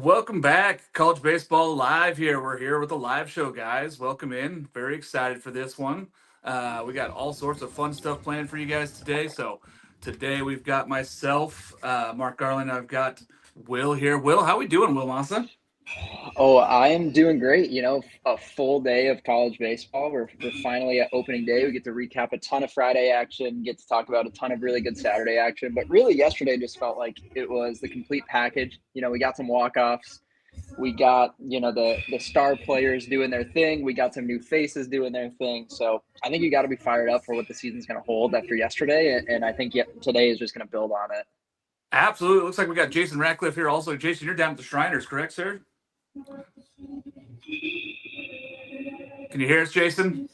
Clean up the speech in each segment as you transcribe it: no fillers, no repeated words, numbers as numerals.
Welcome back. College Baseball Live here. We're here with a live show, guys. Welcome in. Very excited for this one. We got all sorts of fun stuff planned for you guys today. So today we've got myself, Mark Garland. I've got Will here. Will, how we doing, Will Massa? Oh, I am doing great. A full day of college baseball. We're finally at opening day. We get to recap a ton of Friday action, get to talk about a ton of really good Saturday action. But really, yesterday just felt like it was the complete package. We got some walk-offs. We got, the star players doing their thing. We got some new faces doing their thing. So I think you got to be fired up for what the season's going to hold after yesterday. And I think today is just going to build on it. Absolutely. Looks like we got Jason Ratcliffe here also. Jason, you're down at the Shriners, correct, sir? Can you hear us, Jason?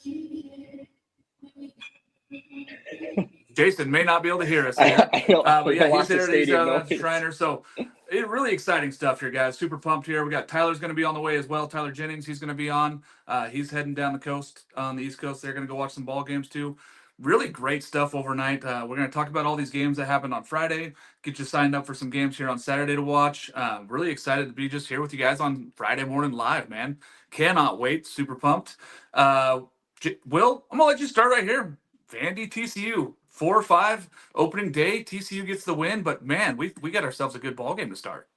Jason may not be able to hear us here. But yeah, he's there. He's at the Shriners. So really exciting stuff here, guys. Super pumped here. We got Tyler's going to be on the way as well. Tyler Jennings, he's going to be on. He's heading down the coast on the East Coast. They're going to go watch some ball games too. Really great stuff overnight. We're going to talk about all these games that happened on Friday. Get you signed up for some games here on Saturday to watch. Really excited to be just here with you guys on Friday morning live, man. Cannot wait. Super pumped. Will, I'm going to let you start right here. Vandy TCU 4-5 opening day. TCU gets the win, but man, we got ourselves a good ball game to start.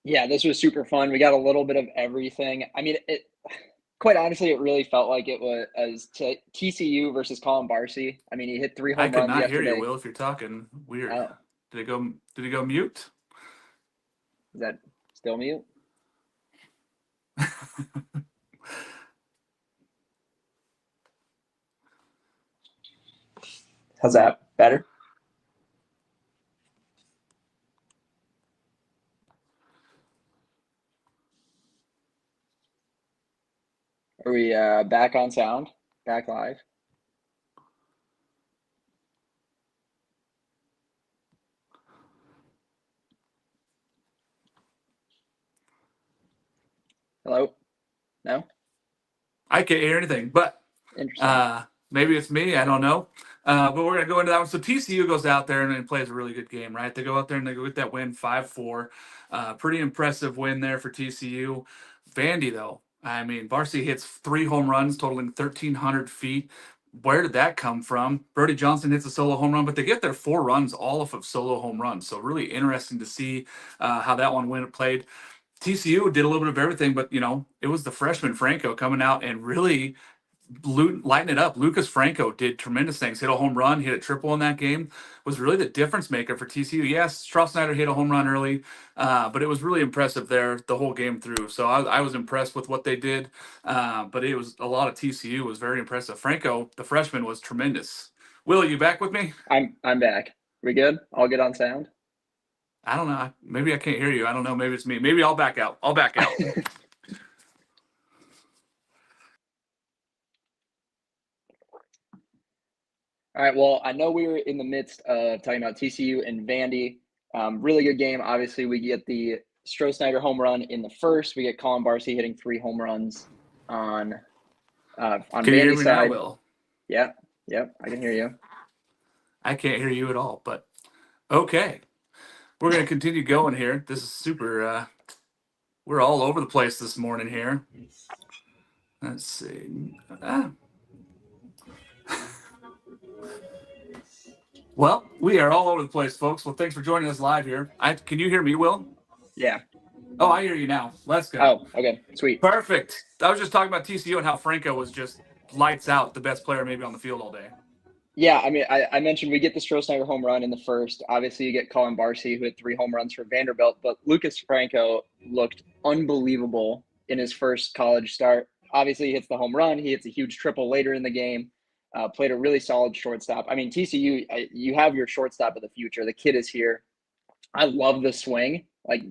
Yeah, this was super fun. We got a little bit of everything. I mean, quite honestly, it really felt like it was TCU versus Colin Barcy. I mean, he hit 3 home runs yesterday. I could not hear you, Will, if you're talking weird. Oh. Did it go mute? Is that still mute? How's that? Better? Are we back on sound? Back live? Hello? No? I can't hear anything, but maybe it's me. I don't know. But we're going to go into that one. So TCU goes out there and plays a really good game, right? They go out there and they go get that win 5-4. Pretty impressive win there for TCU. Vandy, though, I mean, Barcy hits 3 home runs totaling 1,300 feet. Where did that come from? Brody Johnson hits a solo home run, but they get their 4 runs all off of solo home runs. So really interesting to see how that one played. TCU did a little bit of everything, but, it was the freshman Franco coming out and really lighten it up. Lucas Franco did tremendous things. Hit a home run, hit a triple in that game. Was really the difference maker for TCU. Yes, Stroh hit a home run early, but it was really impressive there the whole game through. So I was impressed with what they did, but it was a lot of TCU was very impressive. Franco, the freshman, was tremendous. Will, you back with me? I'm back. We good? All good on sound? I don't know. Maybe I can't hear you. I don't know. Maybe it's me. Maybe I'll back out. All right, well, I know we were in the midst of talking about TCU and Vandy. Really good game. Obviously, we get the Stroh home run in the first. We get Colin Barcy hitting 3 home runs on Vandy's side. Now, Will? Yep, I can hear you. I can't hear you at all, but okay. We're going to continue going here. This is super, we're all over the place this morning here. Let's see. Well, we are all over the place, folks. Well, thanks for joining us live here. Can you hear me, Will? Yeah. Oh, I hear you now. Let's go. Oh, okay. Sweet. Perfect. I was just talking about TCU and how Franco was just lights out, the best player maybe on the field all day. Yeah, I mean, I mentioned we get the Stroh home run in the first. Obviously, you get Colin Barcy, who hit 3 home runs for Vanderbilt, but Lucas Franco looked unbelievable in his first college start. Obviously, he hits the home run. He hits a huge triple later in the game. Played a really solid shortstop. I mean, TCU, you have your shortstop of the future. The kid is here. I love the swing. Like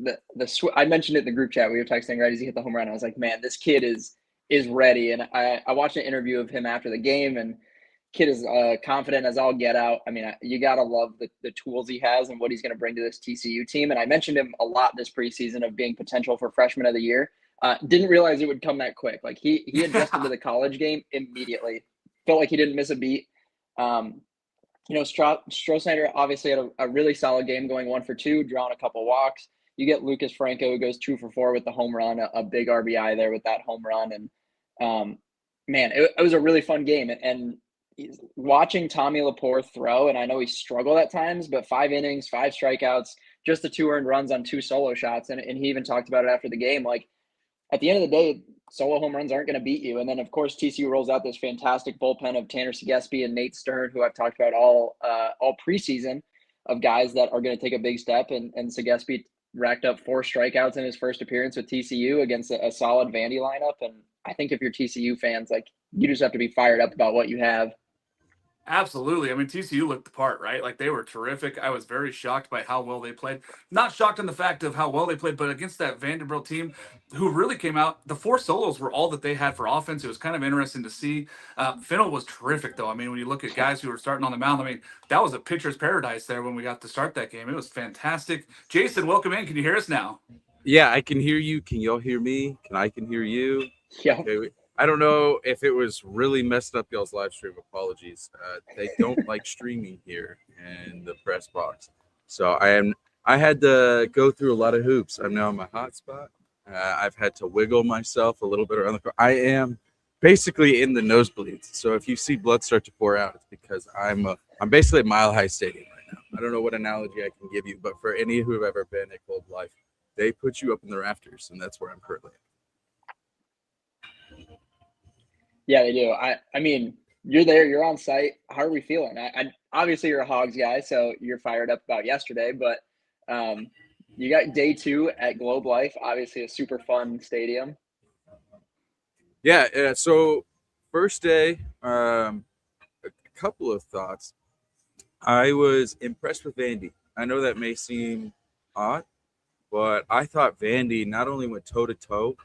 I mentioned it in the group chat. We were texting right as he hit the home run. I was like, man, this kid is ready. And I watched an interview of him after the game, and kid is confident as all get out. I mean, you got to love the tools he has and what he's going to bring to this TCU team. And I mentioned him a lot this preseason of being potential for freshman of the year. Didn't realize it would come that quick. Like he adjusted to the college game immediately. Felt like he didn't miss a beat. Stroh obviously had a really solid game, going 1 for 2, drawing a couple walks. you get Lucas Franco, who goes 2 for 4 with the home run, a big RBI there with that home run. And man, it was a really fun game. And watching Tommy Laporte throw, and I know he struggled at times, but 5 innings, 5 strikeouts, just the 2 earned runs on 2 solo shots. And he even talked about it after the game. Like, at the end of the day, solo home runs aren't going to beat you. And then, of course, TCU rolls out this fantastic bullpen of Tanner Segespi and Nate Stern, who I've talked about all preseason, of guys that are going to take a big step. And Segespi racked up 4 strikeouts in his first appearance with TCU against a solid Vandy lineup. And I think if you're TCU fans, like, you just have to be fired up about what you have. Absolutely. I mean, TCU looked the part, right? Like, they were terrific. I was very shocked by how well they played. Not shocked in the fact of how well they played, but against that Vanderbilt team who really came out, the 4 solos were all that they had for offense. It was kind of interesting to see. Fennell was terrific, though. I mean, when you look at guys who were starting on the mound, I mean, that was a pitcher's paradise there when we got to start that game. It was fantastic. Jason, welcome in. Can you hear us now? Yeah, I can hear you. Can y'all hear me? I can hear you. Yeah. Okay. I don't know if it was really messed up y'all's live stream. Apologies. They don't like streaming here in the press box. So I had to go through a lot of hoops. I'm now in my hotspot. I've had to wiggle myself a little bit around the court. I am basically in the nosebleeds. So if you see blood start to pour out, it's because I'm basically at Mile High Stadium right now. I don't know what analogy I can give you, but for any who have ever been at Globe Life, they put you up in the rafters, and that's where I'm currently at. Yeah, they do. I mean, you're there, you're on site. How are we feeling? I obviously you're a Hogs guy, so you're fired up about yesterday, but you got day 2 at Globe Life, obviously a super fun stadium. Yeah, so first day, a couple of thoughts. I was impressed with Vandy. I know that may seem odd, but I thought Vandy not only went toe-to-toe,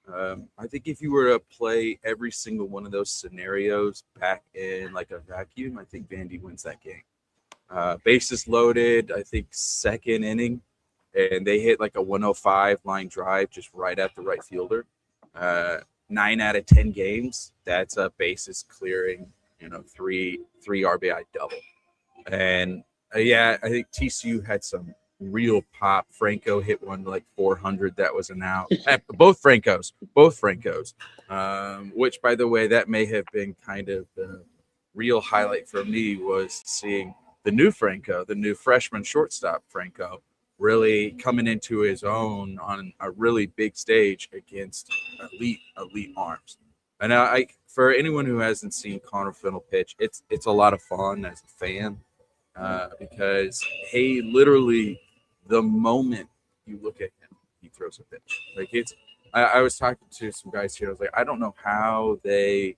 I think if you were to play every single one of those scenarios back in like a vacuum, I think Vandy wins that game. Bases loaded, I think second inning, and they hit like a 105 line drive just right at the right fielder. 9 out of 10 games, that's a bases clearing, 3 RBI double. And yeah, I think TCU had some real pop. Franco hit one like 400. That was an out. Both Francos. Which, by the way, that may have been kind of the real highlight for me, was seeing the new Franco, the new freshman shortstop Franco, really coming into his own on a really big stage against elite arms. And for anyone who hasn't seen Connor Fennell pitch, it's a lot of fun as a fan, because he literally, the moment you look at him, he throws a pitch. Like, I was talking to some guys here. I was like, I don't know how they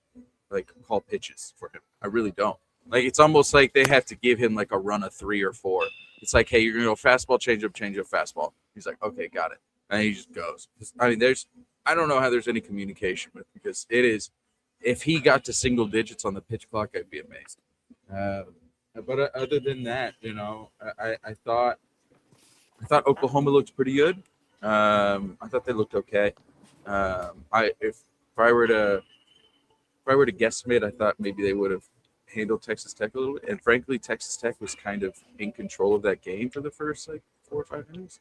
like call pitches for him. I really don't. Like, it's almost like they have to give him like a run of 3 or 4. It's like, hey, you're gonna go fastball, changeup, fastball. He's like, okay, got it, and he just goes. I mean, I don't know how there's any communication with, because it is. If he got to single digits on the pitch clock, I'd be amazed. But other than that, I thought Oklahoma looked pretty good. I thought they looked okay. If I were to guesstimate, I thought maybe they would have handled Texas Tech a little bit. And frankly, Texas Tech was kind of in control of that game for the first like 4 or 5 innings.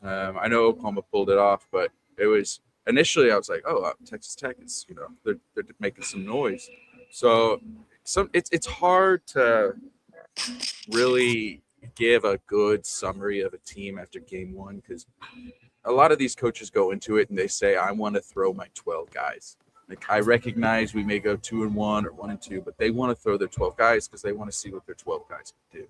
I know Oklahoma pulled it off, but it was initially I was like, oh, Texas Tech is, they're making some noise. So it's hard to really give a good summary of a team after game 1, because a lot of these coaches go into it and they say, I want to throw my 12 guys. Like, I recognize we may go 2-1 or 1-2, but they want to throw their 12 guys because they want to see what their 12 guys can do.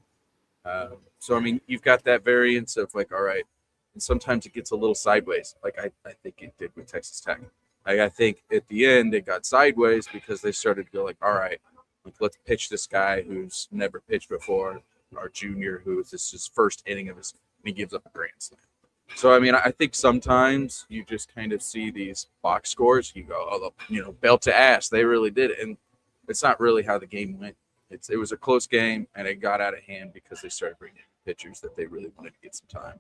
So, I mean, you've got that variance of like, all right, and sometimes it gets a little sideways. Like I think it did with Texas Tech. Like, I think at the end it got sideways because they started to go like, all right, let's pitch this guy who's never pitched before, our junior, who is this his first inning of his, and he gives up a grand slam. So, I mean, I think sometimes you just kind of see these box scores. You go, oh, belt to ass. They really did it. And it's not really how the game went. It was a close game, and it got out of hand because they started bringing in pitchers that they really wanted to get some time.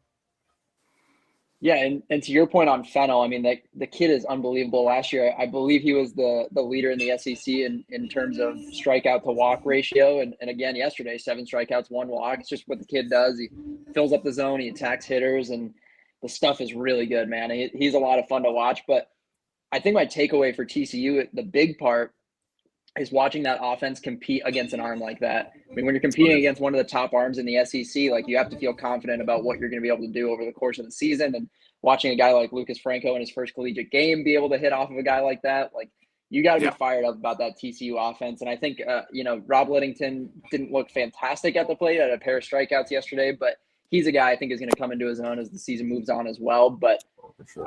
Yeah, and to your point on Fennell, I mean, the kid is unbelievable. Last year, I believe he was the leader in the SEC in terms of strikeout to walk ratio. And again, yesterday, 7 strikeouts, 1 walk. It's just what the kid does. He fills up the zone. He attacks hitters. And the stuff is really good, man. He's a lot of fun to watch. But I think my takeaway for TCU, the big part, is watching that offense compete against an arm like that. I mean, when you're competing against one of the top arms in the SEC, like, you have to feel confident about what you're going to be able to do over the course of the season. And watching a guy like Lucas Franco in his first collegiate game be able to hit off of a guy like that, like, you got to be fired up about that TCU offense. And I think, Rob Liddington didn't look fantastic at the plate, had a pair of strikeouts yesterday, but he's a guy I think is going to come into his own as the season moves on as well. But sure.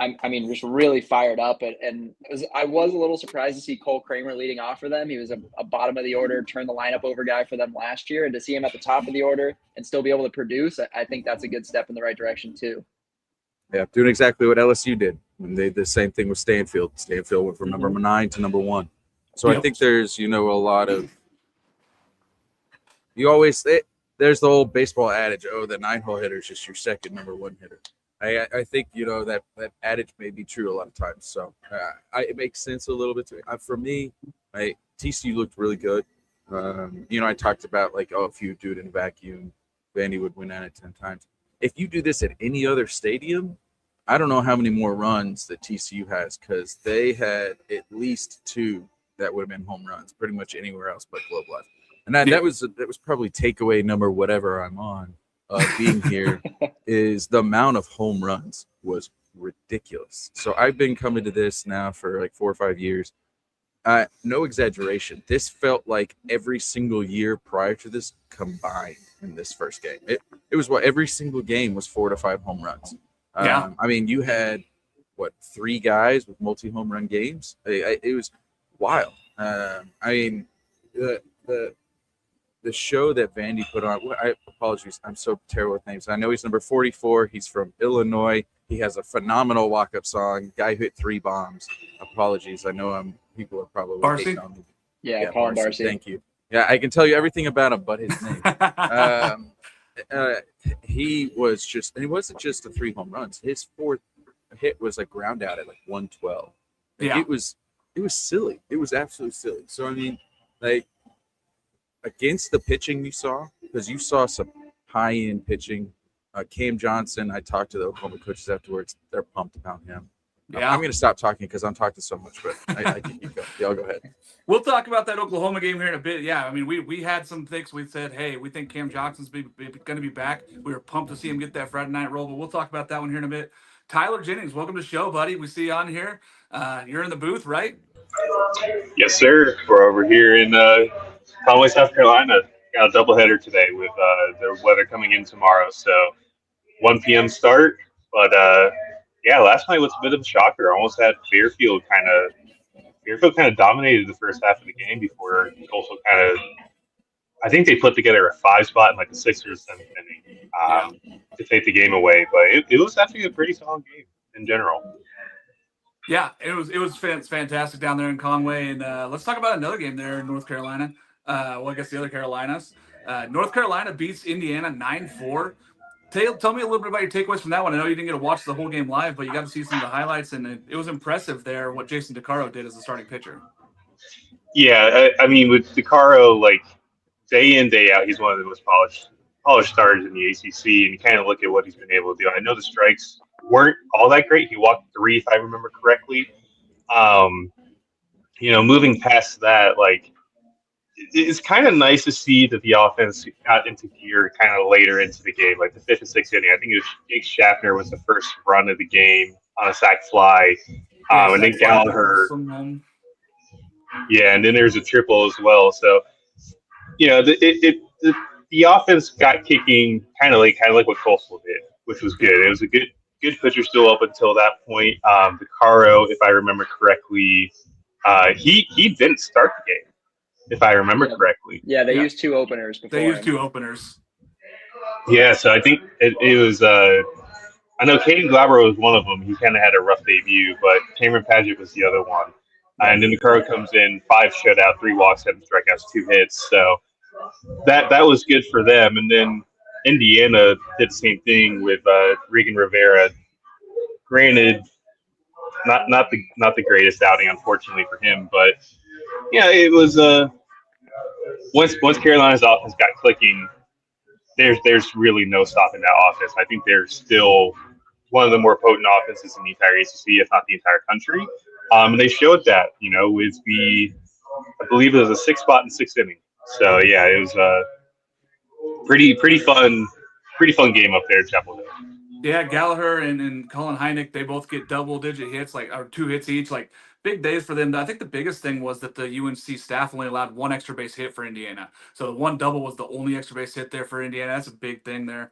Just really fired up. And I was a little surprised to see Cole Kramer leading off for them. He was a bottom of the order, turn the lineup over guy for them last year. And to see him at the top of the order and still be able to produce, I think that's a good step in the right direction too. Yeah, doing exactly what LSU did when they did the same thing with Stanfield. Stanfield went from number 9 to number 1. So I think there's, a lot of there's the old baseball adage, the 9-hole hitter is just your second number 1 hitter. I think, that adage may be true a lot of times. So it makes sense a little bit to me. For me, TCU looked really good. I talked about if you do it in a vacuum, Vandy would win at it 10 times. If you do this at any other stadium, I don't know how many more runs that TCU has, because they had at least 2 that would have been home runs pretty much anywhere else but Globe Life. And that was probably takeaway number whatever I'm on being here is the amount of home runs was ridiculous. So I've been coming to this now for 4 or 5 years. No exaggeration. This felt like every single year prior to this combined in this first game. It was every single game was 4 to 5 home runs. Yeah. You had 3 guys with multi-home run games. It was wild. The show that Vandy put on, I apologize, I'm so terrible with names. I know he's number 44. He's from Illinois. He has a phenomenal walk-up song. Guy who hit 3 bombs. Apologies. I know people are probably Barcy? hating on me. Yeah, Colin Barcy. Thank you. Yeah, I can tell you everything about him but his name. He was just, and it wasn't just the 3 home runs. His 4th hit was a ground out at 112. Yeah. It was silly. It was absolutely silly. So against the pitching you saw, because you saw some high-end pitching. Cam Johnson, I talked to the Oklahoma coaches afterwards. They're pumped about him. Yeah. I'm going to stop talking because I'm talking so much, but I think you go. Y'all go ahead. We'll talk about that Oklahoma game here in a bit. Yeah, we had some things. We said, hey, we think Cam Johnson's going to be back. We were pumped to see him get that Friday night roll, but we'll talk about that one here in a bit. Tyler Jennings, welcome to the show, buddy. We see you on here. You're in the booth, right? Yes, sir. We're over here in Conway, South Carolina. Got a doubleheader today with the weather coming in tomorrow. So 1 p.m. start. But, last night was a bit of a shocker. Almost had Fairfield kind of dominated the first half of the game before Coastal I think they put together a 5 spot in the 6th or 7th inning to take the game away. But it was actually a pretty solid game in general. Yeah, it was fantastic down there in Conway. And let's talk about another game there in North Carolina. I guess the other Carolinas. North Carolina beats Indiana 9-4. Tell me a little bit about your takeaways from that one. I know you didn't get to watch the whole game live, but you got to see some of the highlights, and it was impressive there what Jason DeCaro did as a starting pitcher. Yeah, with DeCaro, day in, day out, he's one of the most polished starters in the ACC, and you kind of look at what he's been able to do. I know the strikes weren't all that great. He walked 3, if I remember correctly. Moving past that, it's kind of nice to see that the offense got into gear kind of later into the game, the 5th and 6th inning. I think it was Jake Schaffner was the first run of the game on a sac fly. And then Gallagher. Yeah, and then there's a triple as well. So, the offense got kicking kind of like what Coastal did, which was good. It was a good pitcher still up until that point. DeCaro, if I remember correctly, he didn't start the game, if I remember correctly. Yeah, they used 2 openers before. They used 2 openers. Yeah, so I think it was I know Caden Glabro was one of them. He kind of had a rough debut, but Cameron Padgett was the other one. And then DeCaro comes in, 5 shutout, 3 walks, 7 strikeouts, 2 hits. So that was good for them. And then Indiana did the same thing with Regan Rivera. Granted, not the greatest outing, unfortunately for him, but it was once Carolina's offense got clicking, there's really no stopping that offense. I think they're still one of the more potent offenses in the entire ACC, if not the entire country. And they showed that, with I believe it was a 6 spot in 6 innings. So yeah, it was a pretty fun game up there at Chapel Hill. Yeah, Gallagher and Colin Heineck, they both get double-digit hits, or 2 hits each, big days for them. I think the biggest thing was that the UNC staff only allowed 1 extra base hit for Indiana. So the 1 double was the only extra base hit there for Indiana. That's a big thing there.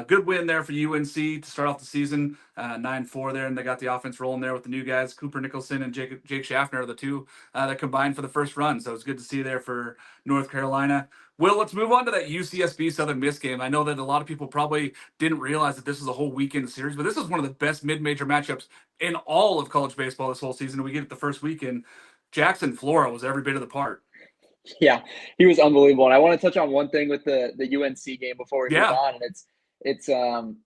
Good win there for UNC to start off the season, 9-4 there, and they got the offense rolling there with the new guys. Cooper Nicholson and Jake Schaffner are the 2 that combined for the first run. So it's good to see there for North Carolina. Will, let's move on to that UCSB Southern Miss game. I know that a lot of people probably didn't realize that this was a whole weekend series, but this is one of the best mid-major matchups in all of college baseball this whole season. We get it the first weekend. Jackson Flora was every bit of the part. Yeah, he was unbelievable. And I want to touch on one thing with the UNC game before we move on. And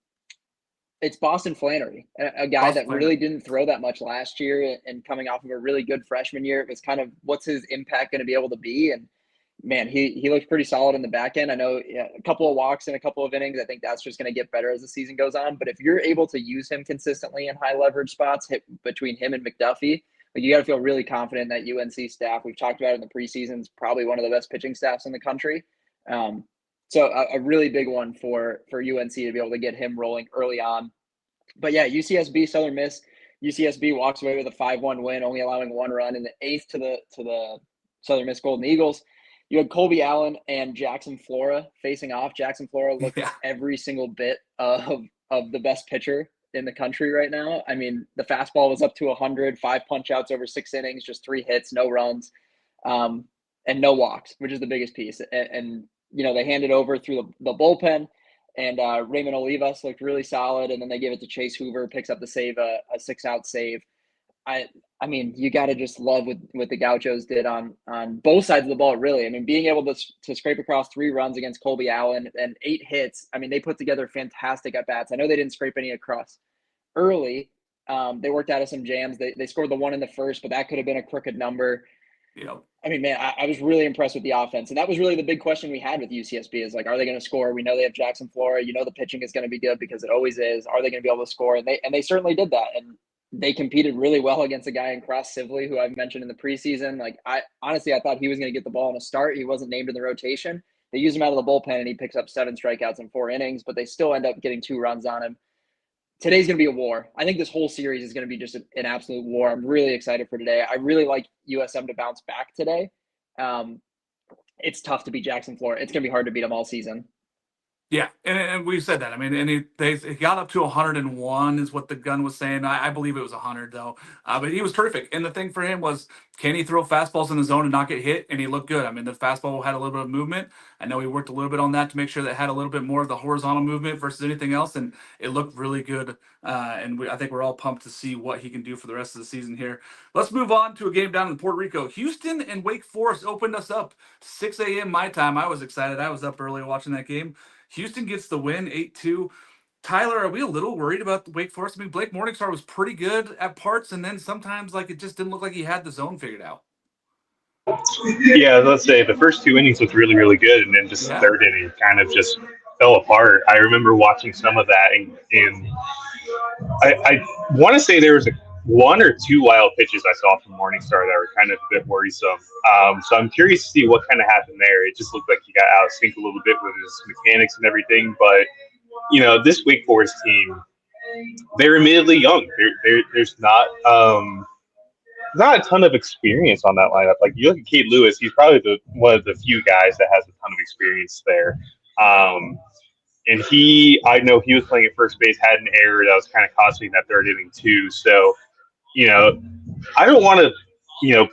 it's Boston Flannery, a guy that really didn't throw that much last year, and coming off of a really good freshman year. It was kind of, what's his impact going to be able to be? And man, he looked pretty solid in the back end. I know a couple of walks in a couple of innings. I think that's just going to get better as the season goes on. But if you're able to use him consistently in high leverage spots, hit between him and McDuffie, you got to feel really confident that UNC staff, we've talked about it in the preseason, is probably one of the best pitching staffs in the country. So a really big one for UNC to be able to get him rolling early on. But yeah, UCSB, Southern Miss. UCSB walks away with a 5-1 win, only allowing 1 run in the 8th to the Southern Miss Golden Eagles. You had Colby Allen and Jackson Flora facing off. Jackson Flora looked every single bit of the best pitcher in the country right now. I mean, the fastball was up to 100, 5 punch-outs over 6 innings, just 3 hits, no runs, and no walks, which is the biggest piece. And they handed over through the bullpen, and Raymond Olivas looked really solid, and then they give it to Chase Hoover, picks up the save, a 6-out save. I mean, you got to just love what the Gauchos did on both sides of the ball, really. I mean, being able to scrape across 3 runs against Colby Allen and 8 hits, I mean, they put together fantastic at-bats. I know they didn't scrape any across early. They worked out of some jams. They scored the 1 in the first, but that could have been a crooked number. I mean, man, I was really impressed with the offense. And that was really the big question we had with UCSB is, are they going to score? We know they have Jackson Flora. The pitching is going to be good because it always is. Are they going to be able to score? And they certainly did that. And they competed really well against a guy in Cross Sibley, who I've mentioned in the preseason. I thought he was going to get the ball in a start. He wasn't named in the rotation. They used him out of the bullpen, and he picks up 7 strikeouts in 4 innings, but they still end up getting 2 runs on him. Today's going to be a war. I think this whole series is going to be just an absolute war. I'm really excited for today. I really like USM to bounce back today. It's tough to beat Jackson Flora. It's going to be hard to beat him all season. Yeah, and we said that. I mean, and they got up to 101 is what the gun was saying. I believe it was 100 though. But he was terrific. And the thing for him was, can he throw fastballs in the zone and not get hit? And he looked good. I mean, the fastball had a little bit of movement. I know he worked a little bit on that to make sure that it had a little bit more of the horizontal movement versus anything else, and it looked really good. I think we're all pumped to see what he can do for the rest of the season here. Let's move on to a game down in Puerto Rico. Houston and Wake Forest opened us up 6 a.m. my time. I was excited. I was up early watching that game. Houston gets the win, 8-2. Tyler, are we a little worried about Wake Forest? I mean, Blake Morningstar was pretty good at parts, and then sometimes it just didn't look like he had the zone figured out. Yeah, let's say the first 2 innings looked really, really good, and then just the third inning kind of just fell apart. I remember watching some of that, and I want to say there was 1 or 2 wild pitches I saw from Morningstar that were kind of a bit worrisome. So I'm curious to see what kind of happened there. It just looked like he got out of sync a little bit with his mechanics and everything. But, this Wake Forest team, they're admittedly young. There's not a ton of experience on that lineup. You look at Cade Lewis, he's probably one of the few guys that has a ton of experience there. And I know he was playing at first base, had an error that was kind of costing that third inning too. So, I don't want to,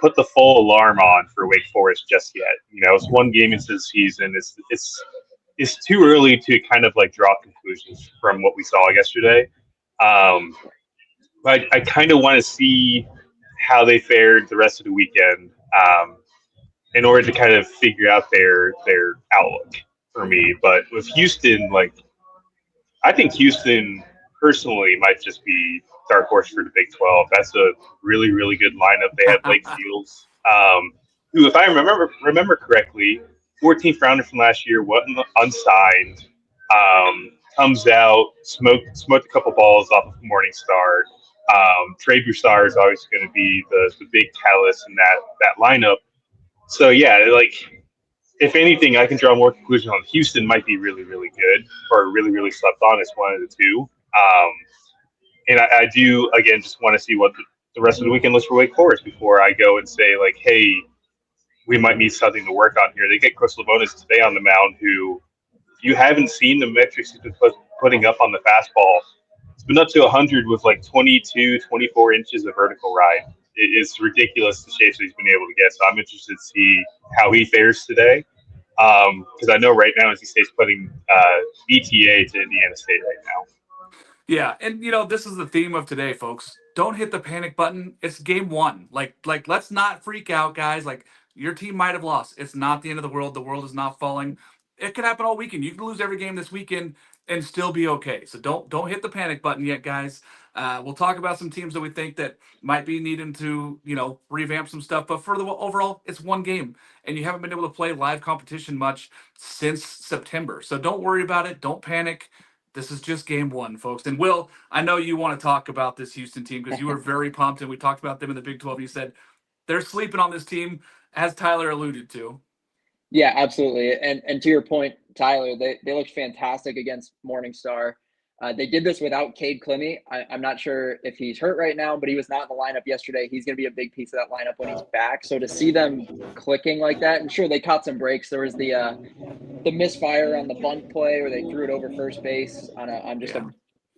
put the full alarm on for Wake Forest just yet. It's 1 game into the season. It's too early to kind of draw conclusions from what we saw yesterday. But I kind of want to see how they fared the rest of the weekend in order to kind of figure out their outlook for me. But with Houston, I think Houston personally might just be dark horse for the Big 12. That's a really, really good lineup. They have Blake Fields, who, if I remember correctly, 14th rounder from last year, wasn't unsigned. comes out, smoked a couple balls off of Morningstar. Trey Broussard is always going to be the big catalyst in that lineup. So yeah, like if anything, I can draw more conclusions on Houston might be really, really good or really, really slept on as one of the two. And I do again just want to see what the rest of the weekend looks for Wake Forest before I go and say like, hey, we might need something to work on here. They get Chris Lavonis today on the mound, who if you haven't seen the metrics he's been putting up on the fastball, it's been up to 100 with like 22, 24 inches of vertical ride. It's ridiculous the shapes that he's been able to get. So I'm interested to see how he fares today. Because I know right now, as he stays putting ETA to Indiana State right now. Yeah, and this is the theme of today, folks. Don't hit the panic button. It's game one. Like let's not freak out, guys. Like your team might have lost. It's not the end of the world. The world is not falling. It could happen all weekend. You can lose every game this weekend and still be okay. So don't hit the panic button yet, guys. We'll talk about some teams that we think that might be needing to revamp some stuff. But for the overall, it's one game, and you haven't been able to play live competition much since September. So don't worry about it. Don't panic. This is just game one, folks. And Will, I know you want to talk about this Houston team because you were very pumped, and we talked about them in the Big 12. You said they're sleeping on this team, as Tyler alluded to. Yeah, absolutely. And to your point, Tyler, they looked fantastic against Morningstar. They did this without Cade Clemmy. I'm not sure if he's hurt right now, but he was not in the lineup yesterday. He's going to be a big piece of that lineup when he's back. So to see them clicking like that, and sure, they caught some breaks. There was the misfire on the bunt play where they threw it over first base on just a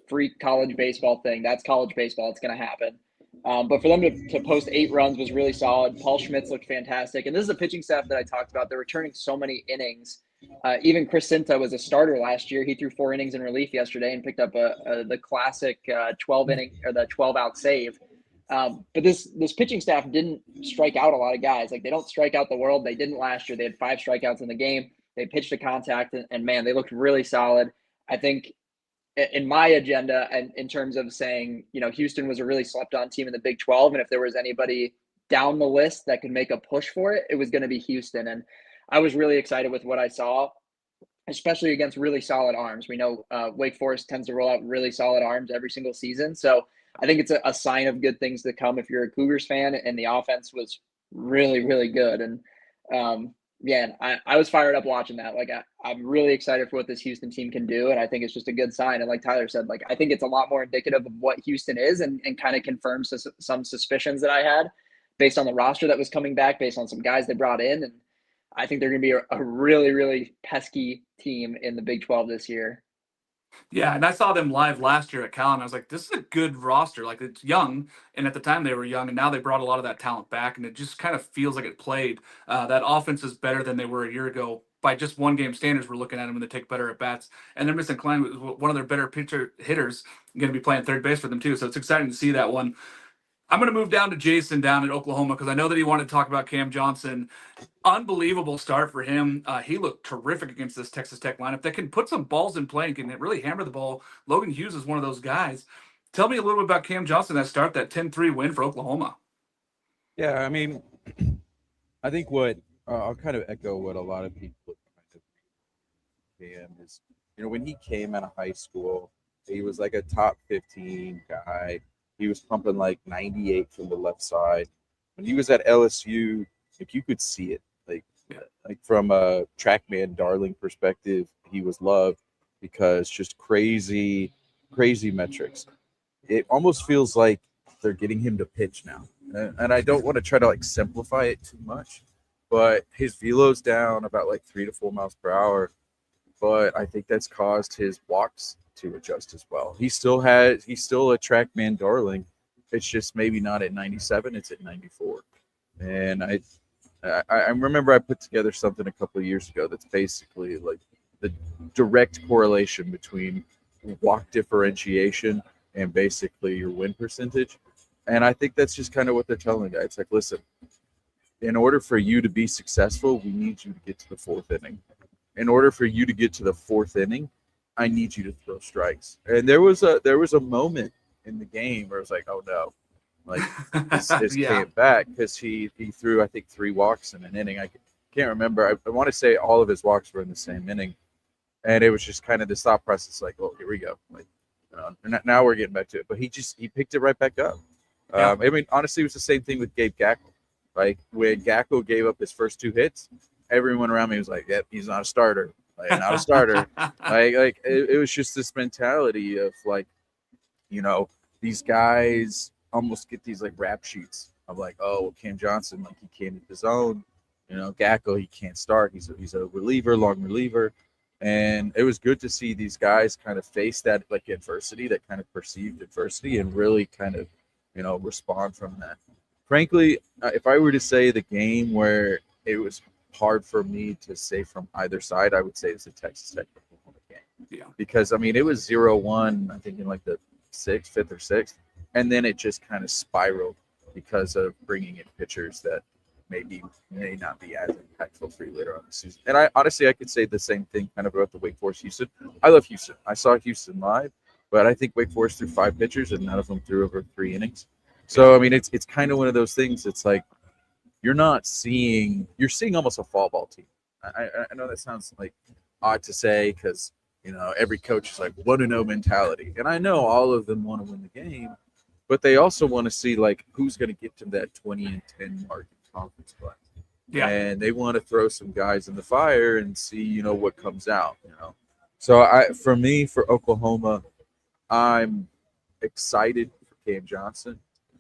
freak college baseball thing. That's college baseball. It's going to happen. But for them to post 8 runs was really solid. Paul Schmitz looked fantastic. And this is a pitching staff that I talked about. They're returning so many innings. Even Chris Cinta was a starter last year. He threw 4 innings in relief yesterday and picked up the classic 12 inning or the 12-out save. But this pitching staff didn't strike out a lot of guys. Like, they don't strike out the world. They didn't last year. They had 5 strikeouts in the game. They pitched to contact, and man, they looked really solid. I think in my agenda, and in terms of saying, Houston was a really slept on team in the Big 12. And if there was anybody down the list that could make a push for it, it was going to be Houston. And I was really excited with what I saw, especially against really solid arms. We know Wake Forest tends to roll out really solid arms every single season. So I think it's a sign of good things to come if you're a Cougars fan, and the offense was really, really good. And I was fired up watching that. Like, I'm really excited for what this Houston team can do, and I think it's just a good sign. And like Tyler said, like, I think it's a lot more indicative of what Houston is, and kind of confirms some suspicions that I had based on the roster that was coming back, based on some guys they brought in. And I think they're going to be a really, really pesky team in the Big 12 this year. Yeah, and I saw them live last year at Cal, and I was like, this is a good roster. Like, it's young, and at the time they were young, and now they brought a lot of that talent back, and it just kind of feels like it played. That offense is better than they were a year ago. By just one-game standards, we're looking at them, and they take better at-bats. And they're missing Klein, one of their better pitcher hitters, going to be playing third base for them, too. So it's exciting to see that one. I'm going to move down to Jason down in Oklahoma because I know that he wanted to talk about Cam Johnson. Unbelievable start for him. He looked terrific against this Texas Tech lineup that can put some balls in play and can really hammer the ball. Logan Hughes is one of those guys. Tell me a little bit about Cam Johnson, that 10-3 win for Oklahoma. Yeah, I mean, I think I'll kind of echo what a lot of people kind of Cam is. When he came out of high school, he was like a top 15 guy. He was pumping like 98 from the left side. When he was at LSU, like, you could see it. Like from a TrackMan darling perspective, he was loved because just crazy metrics. It almost feels like they're getting him to pitch now. And I don't want to try to like simplify it too much, but his velo's down about like 3 to 4 miles per hour. But I think that's caused his walks to adjust as well. He's still a TrackMan darling. It's just maybe not at 97, it's at 94. And I remember I put together something a couple of years ago that's basically like the direct correlation between walk differentiation and basically your win percentage. And I think that's just kind of what they're telling guys. It's like, listen, in order for you to be successful, we need you to get to the 4th inning. In order for you to get to the 4th inning, I need you to throw strikes. And there was a moment in the game where it was like, oh no, like this came back because he threw, I think, 3 walks in an inning. I can't remember. I want to say all of his walks were in the same inning. And it was just kind of this thought process, like, oh, here we go. Like, now we're getting back to it. But he picked it right back up. I mean, honestly, it was the same thing with Gabe Gackle. Like, when Gackle gave up his first 2 hits, everyone around me was like, yep, he's not a starter. Like, not a starter. like it was just this mentality of, like, these guys almost get these, like, rap sheets of, like, oh, well, Cam Johnson, like, he can't hit the zone. Gackle, he can't start. He's a reliever, long reliever. And it was good to see these guys kind of face that, like, adversity, that kind of perceived adversity, and really kind of, respond from that. Frankly, if I were to say the game where it was hard for me to say from either side, I would say it's a Texas Tech Oklahoma game. Yeah. Because, I mean, it was 0-1, I think, in like the 5th or 6th. And then it just kind of spiraled because of bringing in pitchers that may not be as impactful for you later on in the season. And I could say the same thing kind of about the Wake Forest Houston. I love Houston. I saw Houston live, but I think Wake Forest threw 5 pitchers and none of them threw over 3 innings. So, I mean, it's kind of one of those things. It's like you're seeing almost a fall ball team. I know that sounds like odd to say because, every coach is like 1-0 mentality. And I know all of them want to win the game, but they also want to see, like, who's going to get to that 20-10 mark in conference play. Yeah. And they want to throw some guys in the fire and see, what comes out, So for Oklahoma, I'm excited for Cam Johnson.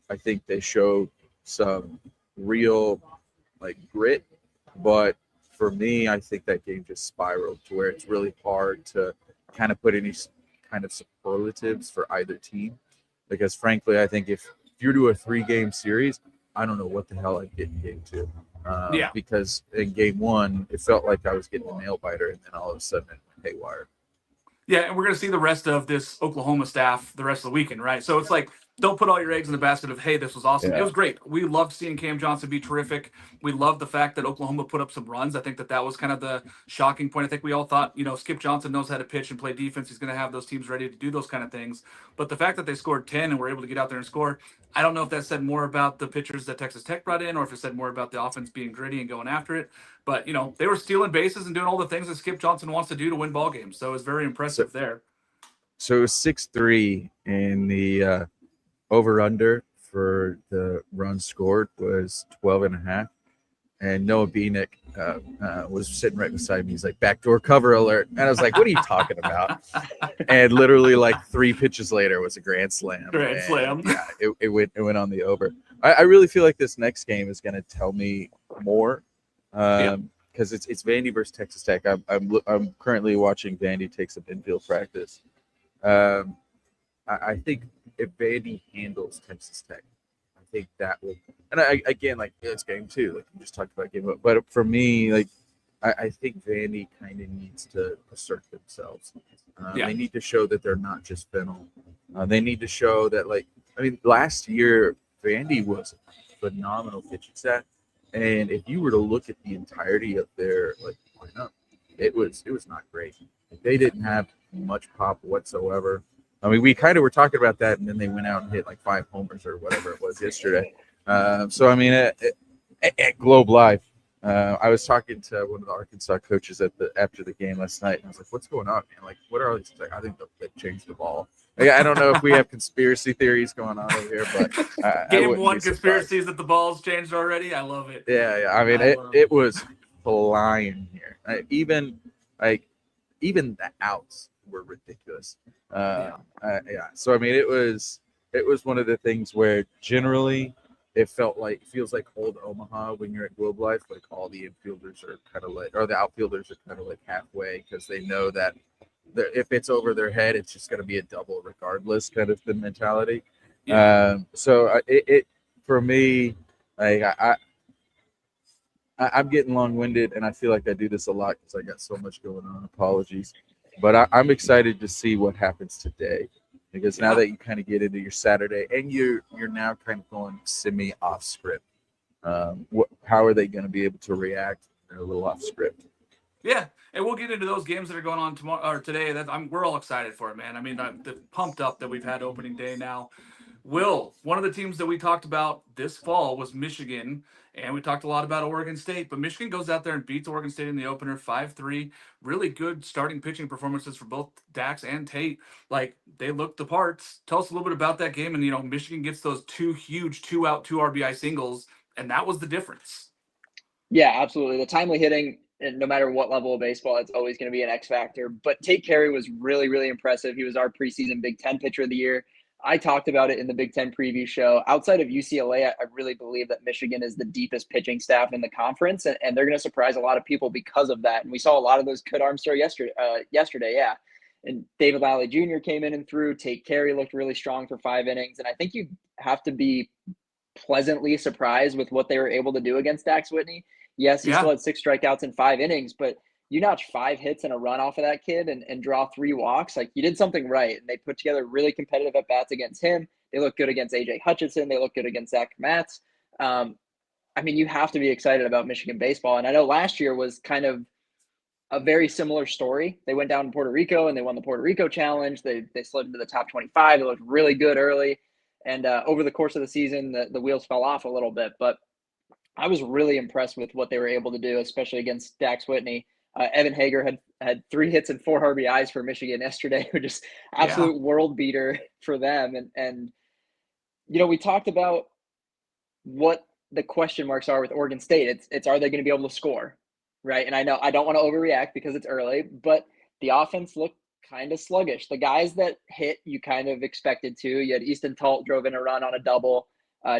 I think they showed some real, like, grit, but for me, I think that game just spiraled to where it's really hard to kind of put any kind of superlatives for either team. Because frankly, I think if you do a 3-game series, I don't know what the hell I'd get in game 2. Because in game 1, it felt like I was getting a nail biter, and then all of a sudden it went haywire. Yeah, and we're going to see the rest of this Oklahoma staff the rest of the weekend, right? So it's like, don't put all your eggs in the basket of, hey, this was awesome. Yeah. It was great. We loved seeing Cam Johnson be terrific. We loved the fact that Oklahoma put up some runs. I think that was kind of the shocking point. I think we all thought, Skip Johnson knows how to pitch and play defense. He's going to have those teams ready to do those kind of things. But the fact that they scored 10 and were able to get out there and score, I don't know if that said more about the pitchers that Texas Tech brought in or if it said more about the offense being gritty and going after it. But, they were stealing bases and doing all the things that Skip Johnson wants to do to win ball games. So it was very impressive there. So it was 6-3 in the over-under for the runs scored was 12.5. And Noah Bieniek was sitting right beside me. He's like, backdoor cover alert. And I was like, what are you talking about? And literally like 3 pitches later was a grand slam. Yeah, it went on the over. I really feel like this next game is going to tell me more because it's Vandy versus Texas Tech. I'm currently watching Vandy take some infield practice. I think if Vandy handles Texas Tech, I think that will. And it's game 2. Like we just talked about game 1. But for me, like I think Vandy kind of needs to assert themselves. They need to show that they're not just Fennel. They need to show that, last year Vandy was a phenomenal pitching staff, and if you were to look at the entirety of their lineup, it was not great. They didn't have much pop whatsoever. I mean, we kind of were talking about that, and then they went out and hit like 5 homers or whatever it was yesterday. So, I mean, at Globe Live, I was talking to one of the Arkansas coaches after the game last night, and I was like, what's going on, man? Like, what are all these? Like, I think they changed the ball. I don't know if we have conspiracy theories going on over here, but game 1 conspiracies that the ball's changed already. I love it. Yeah. I mean, it was flying here. Even the outs were ridiculous. So I mean, it was one of the things where generally it feels like old Omaha when you're at Globe Life. Like all the infielders are kind of or the outfielders are kind of like halfway because they know that if it's over their head, it's just going to be a double regardless, kind of the mentality. Yeah. So it for me, I'm getting long-winded, and I feel like I do this a lot because I got so much going on. Apologies. But I'm excited to see what happens today because now that you kind of get into your Saturday and you're now kind of going semi-off script, how are they going to be able to react? They're a little off script. Yeah, and we'll get into those games that are going on tomorrow or today. We're all excited for it, man. I mean, the pumped up that we've had opening day now. Will, one of the teams that we talked about this fall was Michigan, and we talked a lot about Oregon State, but Michigan goes out there and beats Oregon State in the opener 5-3. Really good starting pitching performances for both Dax and Tate. Like, they looked the parts. Tell us a little bit about that game. And, Michigan gets those two huge 2-out, 2 RBI singles, and that was the difference. Yeah, absolutely. The timely hitting, and no matter what level of baseball, it's always going to be an X factor. But Tate Carey was really, really impressive. He was our preseason Big Ten pitcher of the year. I talked about it in the Big Ten preview show. Outside of UCLA, I really believe that Michigan is the deepest pitching staff in the conference, and they're going to surprise a lot of people because of that. And we saw a lot of those good arms throw yesterday, yeah. And David Lally Jr. came in and threw. Tate Carey looked really strong for 5 innings. And I think you have to be pleasantly surprised with what they were able to do against Dax Whitney. Yes, he still had 6 strikeouts in 5 innings, but you notch 5 hits and a run off of that kid and draw 3 walks. Like, you did something right. And they put together really competitive at-bats against him. They look good against A.J. Hutchinson. They look good against Zach Matz. You have to be excited about Michigan baseball. And I know last year was kind of a very similar story. They went down to Puerto Rico and they won the Puerto Rico Challenge. They slid into the top 25. They looked really good early. And over the course of the season, the wheels fell off a little bit. But I was really impressed with what they were able to do, especially against Dax Whitney. Evan Hager had 3 hits and 4 RBIs for Michigan yesterday, which is absolute world beater for them. And we talked about what the question marks are with Oregon State. It's are they going to be able to score, right? And I know I don't want to overreact because it's early, but the offense looked kind of sluggish. The guys that hit, you kind of expected to. You had Easton Talt drove in a run on a double.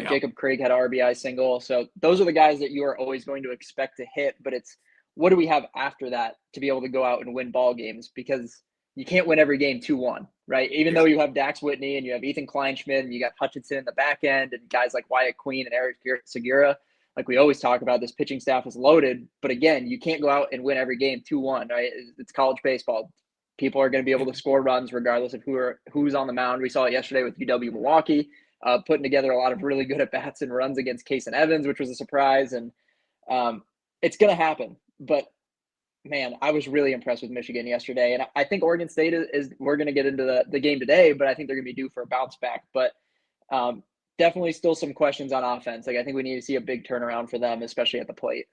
Jacob Craig had an RBI single. So those are the guys that you are always going to expect to hit. But it's what do we have after that to be able to go out and win ball games? Because you can't win every game 2-1, right? Even though you have Dax Whitney and you have Ethan Kleinschmidt and you got Hutchinson in the back end and guys like Wyatt Queen and Eric Segura, like we always talk about, this pitching staff is loaded. But again, you can't go out and win every game 2-1, right? It's college baseball. People are going to be able to score runs regardless of who's on the mound. We saw it yesterday with UW Milwaukee. Putting together a lot of really good at-bats and runs against Case and Evans, which was a surprise. And it's going to happen. But, man, I was really impressed with Michigan yesterday. And I think Oregon State we're going to get into the game today, but I think they're going to be due for a bounce back. But definitely still some questions on offense. Like, I think we need to see a big turnaround for them, especially at the plate.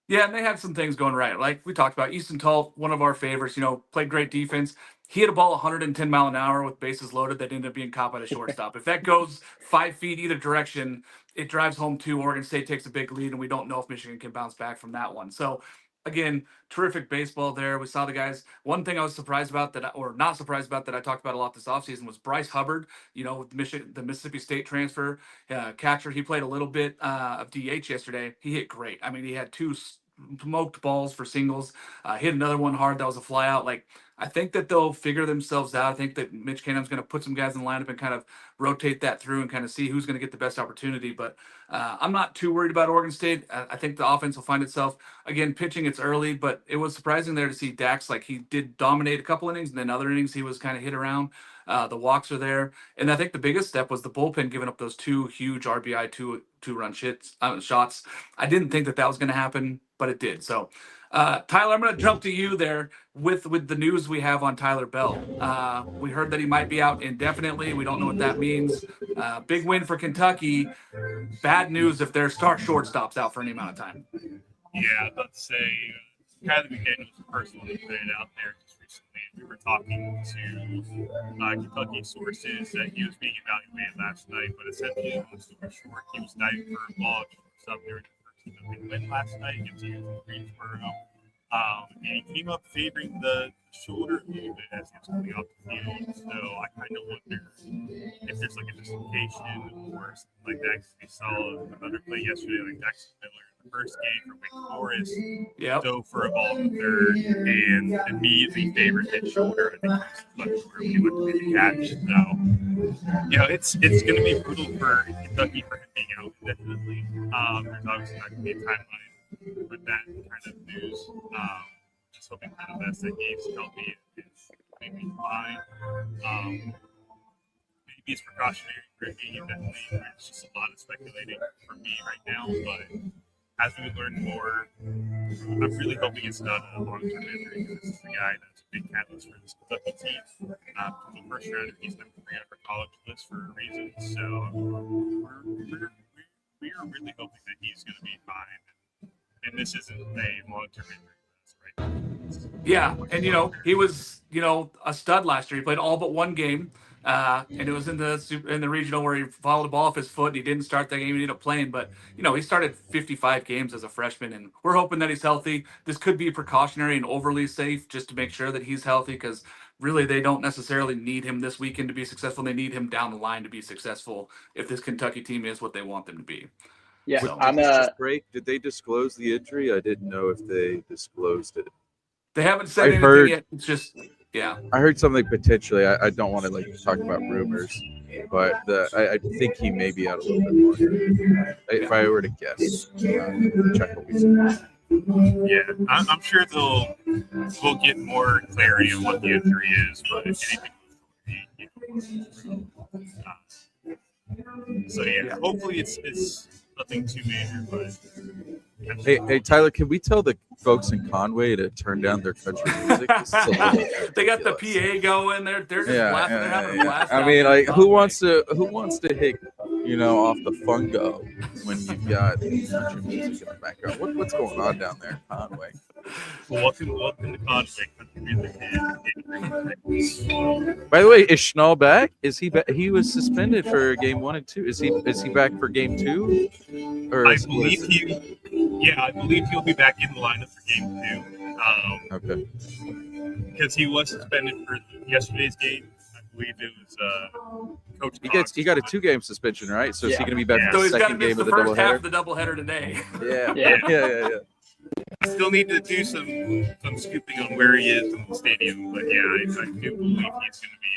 Yeah, and they had some things going right. Like we talked about, Easton Tall, one of our favorites, played great defense. He hit a ball 110 mile an hour with bases loaded that ended up being caught by the shortstop. If that goes 5 feet either direction, it drives home 2. Oregon State takes a big lead, and we don't know if Michigan can bounce back from that one. So, again, terrific baseball there. We saw the guys. One thing I was surprised about not surprised about that I talked about a lot this offseason was Bryce Hubbard, the Mississippi State transfer catcher. He played a little bit of DH yesterday. He hit great. I mean, he had 2 smoked balls for singles, hit another one hard. That was a fly out. Like, I think that they'll figure themselves out. I think that Mitch Canham's going to put some guys in the lineup and kind of rotate that through and kind of see who's going to get the best opportunity. But I'm not too worried about Oregon State. I think the offense will find itself. Again, pitching, it's early, but it was surprising there to see Dax. Like, he did dominate a couple innings, and then other innings he was kind of hit around. The walks are there. And I think the biggest step was the bullpen giving up those 2 huge RBI two-run shots. I didn't think that was going to happen, but it did. So, Tyler, I'm going to jump to you there with the news we have on Tyler Bell. We heard that he might be out indefinitely. We don't know what that means. Big win for Kentucky. Bad news if their shortstop's out for any amount of time. Yeah, let's say Kyler McDaniel was the first one to put it out there just recently. We were talking to Kentucky sources that he was being evaluated last night, but essentially, long story short, he was diving for a ball up during the first win last night against Greensboro. And he came up favoring the shoulder a little bit as he was coming off the field. So I kind of wonder if there's like a dislocation or something like that. Because we saw another play yesterday, like Jackson Miller in the first game for Wake Forest. Dove for a ball in the third and immediately favored his shoulder. I think he was left when he went to make the catch. So, it's going to be brutal for Kentucky for him being out indefinitely. There's obviously not going to be a timeline with that kind of news. Just hoping for the best that Gabe's healthy is maybe fine. Maybe it's precautionary for being indefinitely. There's just a lot of speculating for me right now, but as we learn more, I'm really hoping it's not a long-term injury because this is the guy that's a big catalyst for this Kentucky team. The first rounder, he's number 3 on our college list for a reason. So we are really hoping that he's going to be fine. And this isn't a long-term injury for us right now. Yeah, and he was a stud last year. He played all but one game, and it was in the regional where he fouled the ball off his foot. And he didn't start that game. He ended up playing, but he started 55 games as a freshman, and we're hoping that he's healthy. This could be precautionary and overly safe just to make sure that he's healthy, because really they don't necessarily need him this weekend to be successful. They need him down the line to be successful if this Kentucky team is what they want them to be. Yeah, So, did they disclose the injury? I didn't know if they disclosed it. they haven't said anything yet. It's just, yeah. I heard something potentially. I don't want to talk about rumors, but I think he may be out a little bit longer. If I were to guess, check what we said. Yeah, I'm sure we'll get more clarity on what the injury is, but if anything, so yeah, hopefully it's nothing too major. But hey, Tyler, can we tell the folks in Conway to turn down their country music? They got the PA going. They're just blasting it out of the blast. I mean, who wants to hit off the fungo when you've got country music in the background? What's going on down there in Conway? Welcome to Conway. By the way, is Schnall back? Is he back? He was suspended for game 1 and 2. Is he back for game 2? Or I believe he'll be back in the lineup for game 2. Okay. Because he was suspended for yesterday's game. I believe it was Coach Cox. He got a 2-game suspension, right? So is he going to be back for So the he's got to second miss game the of the first half doubleheader? of the doubleheader today. Yeah. I still need to do some scooping on where he is in the stadium, but yeah, I do believe he's going to be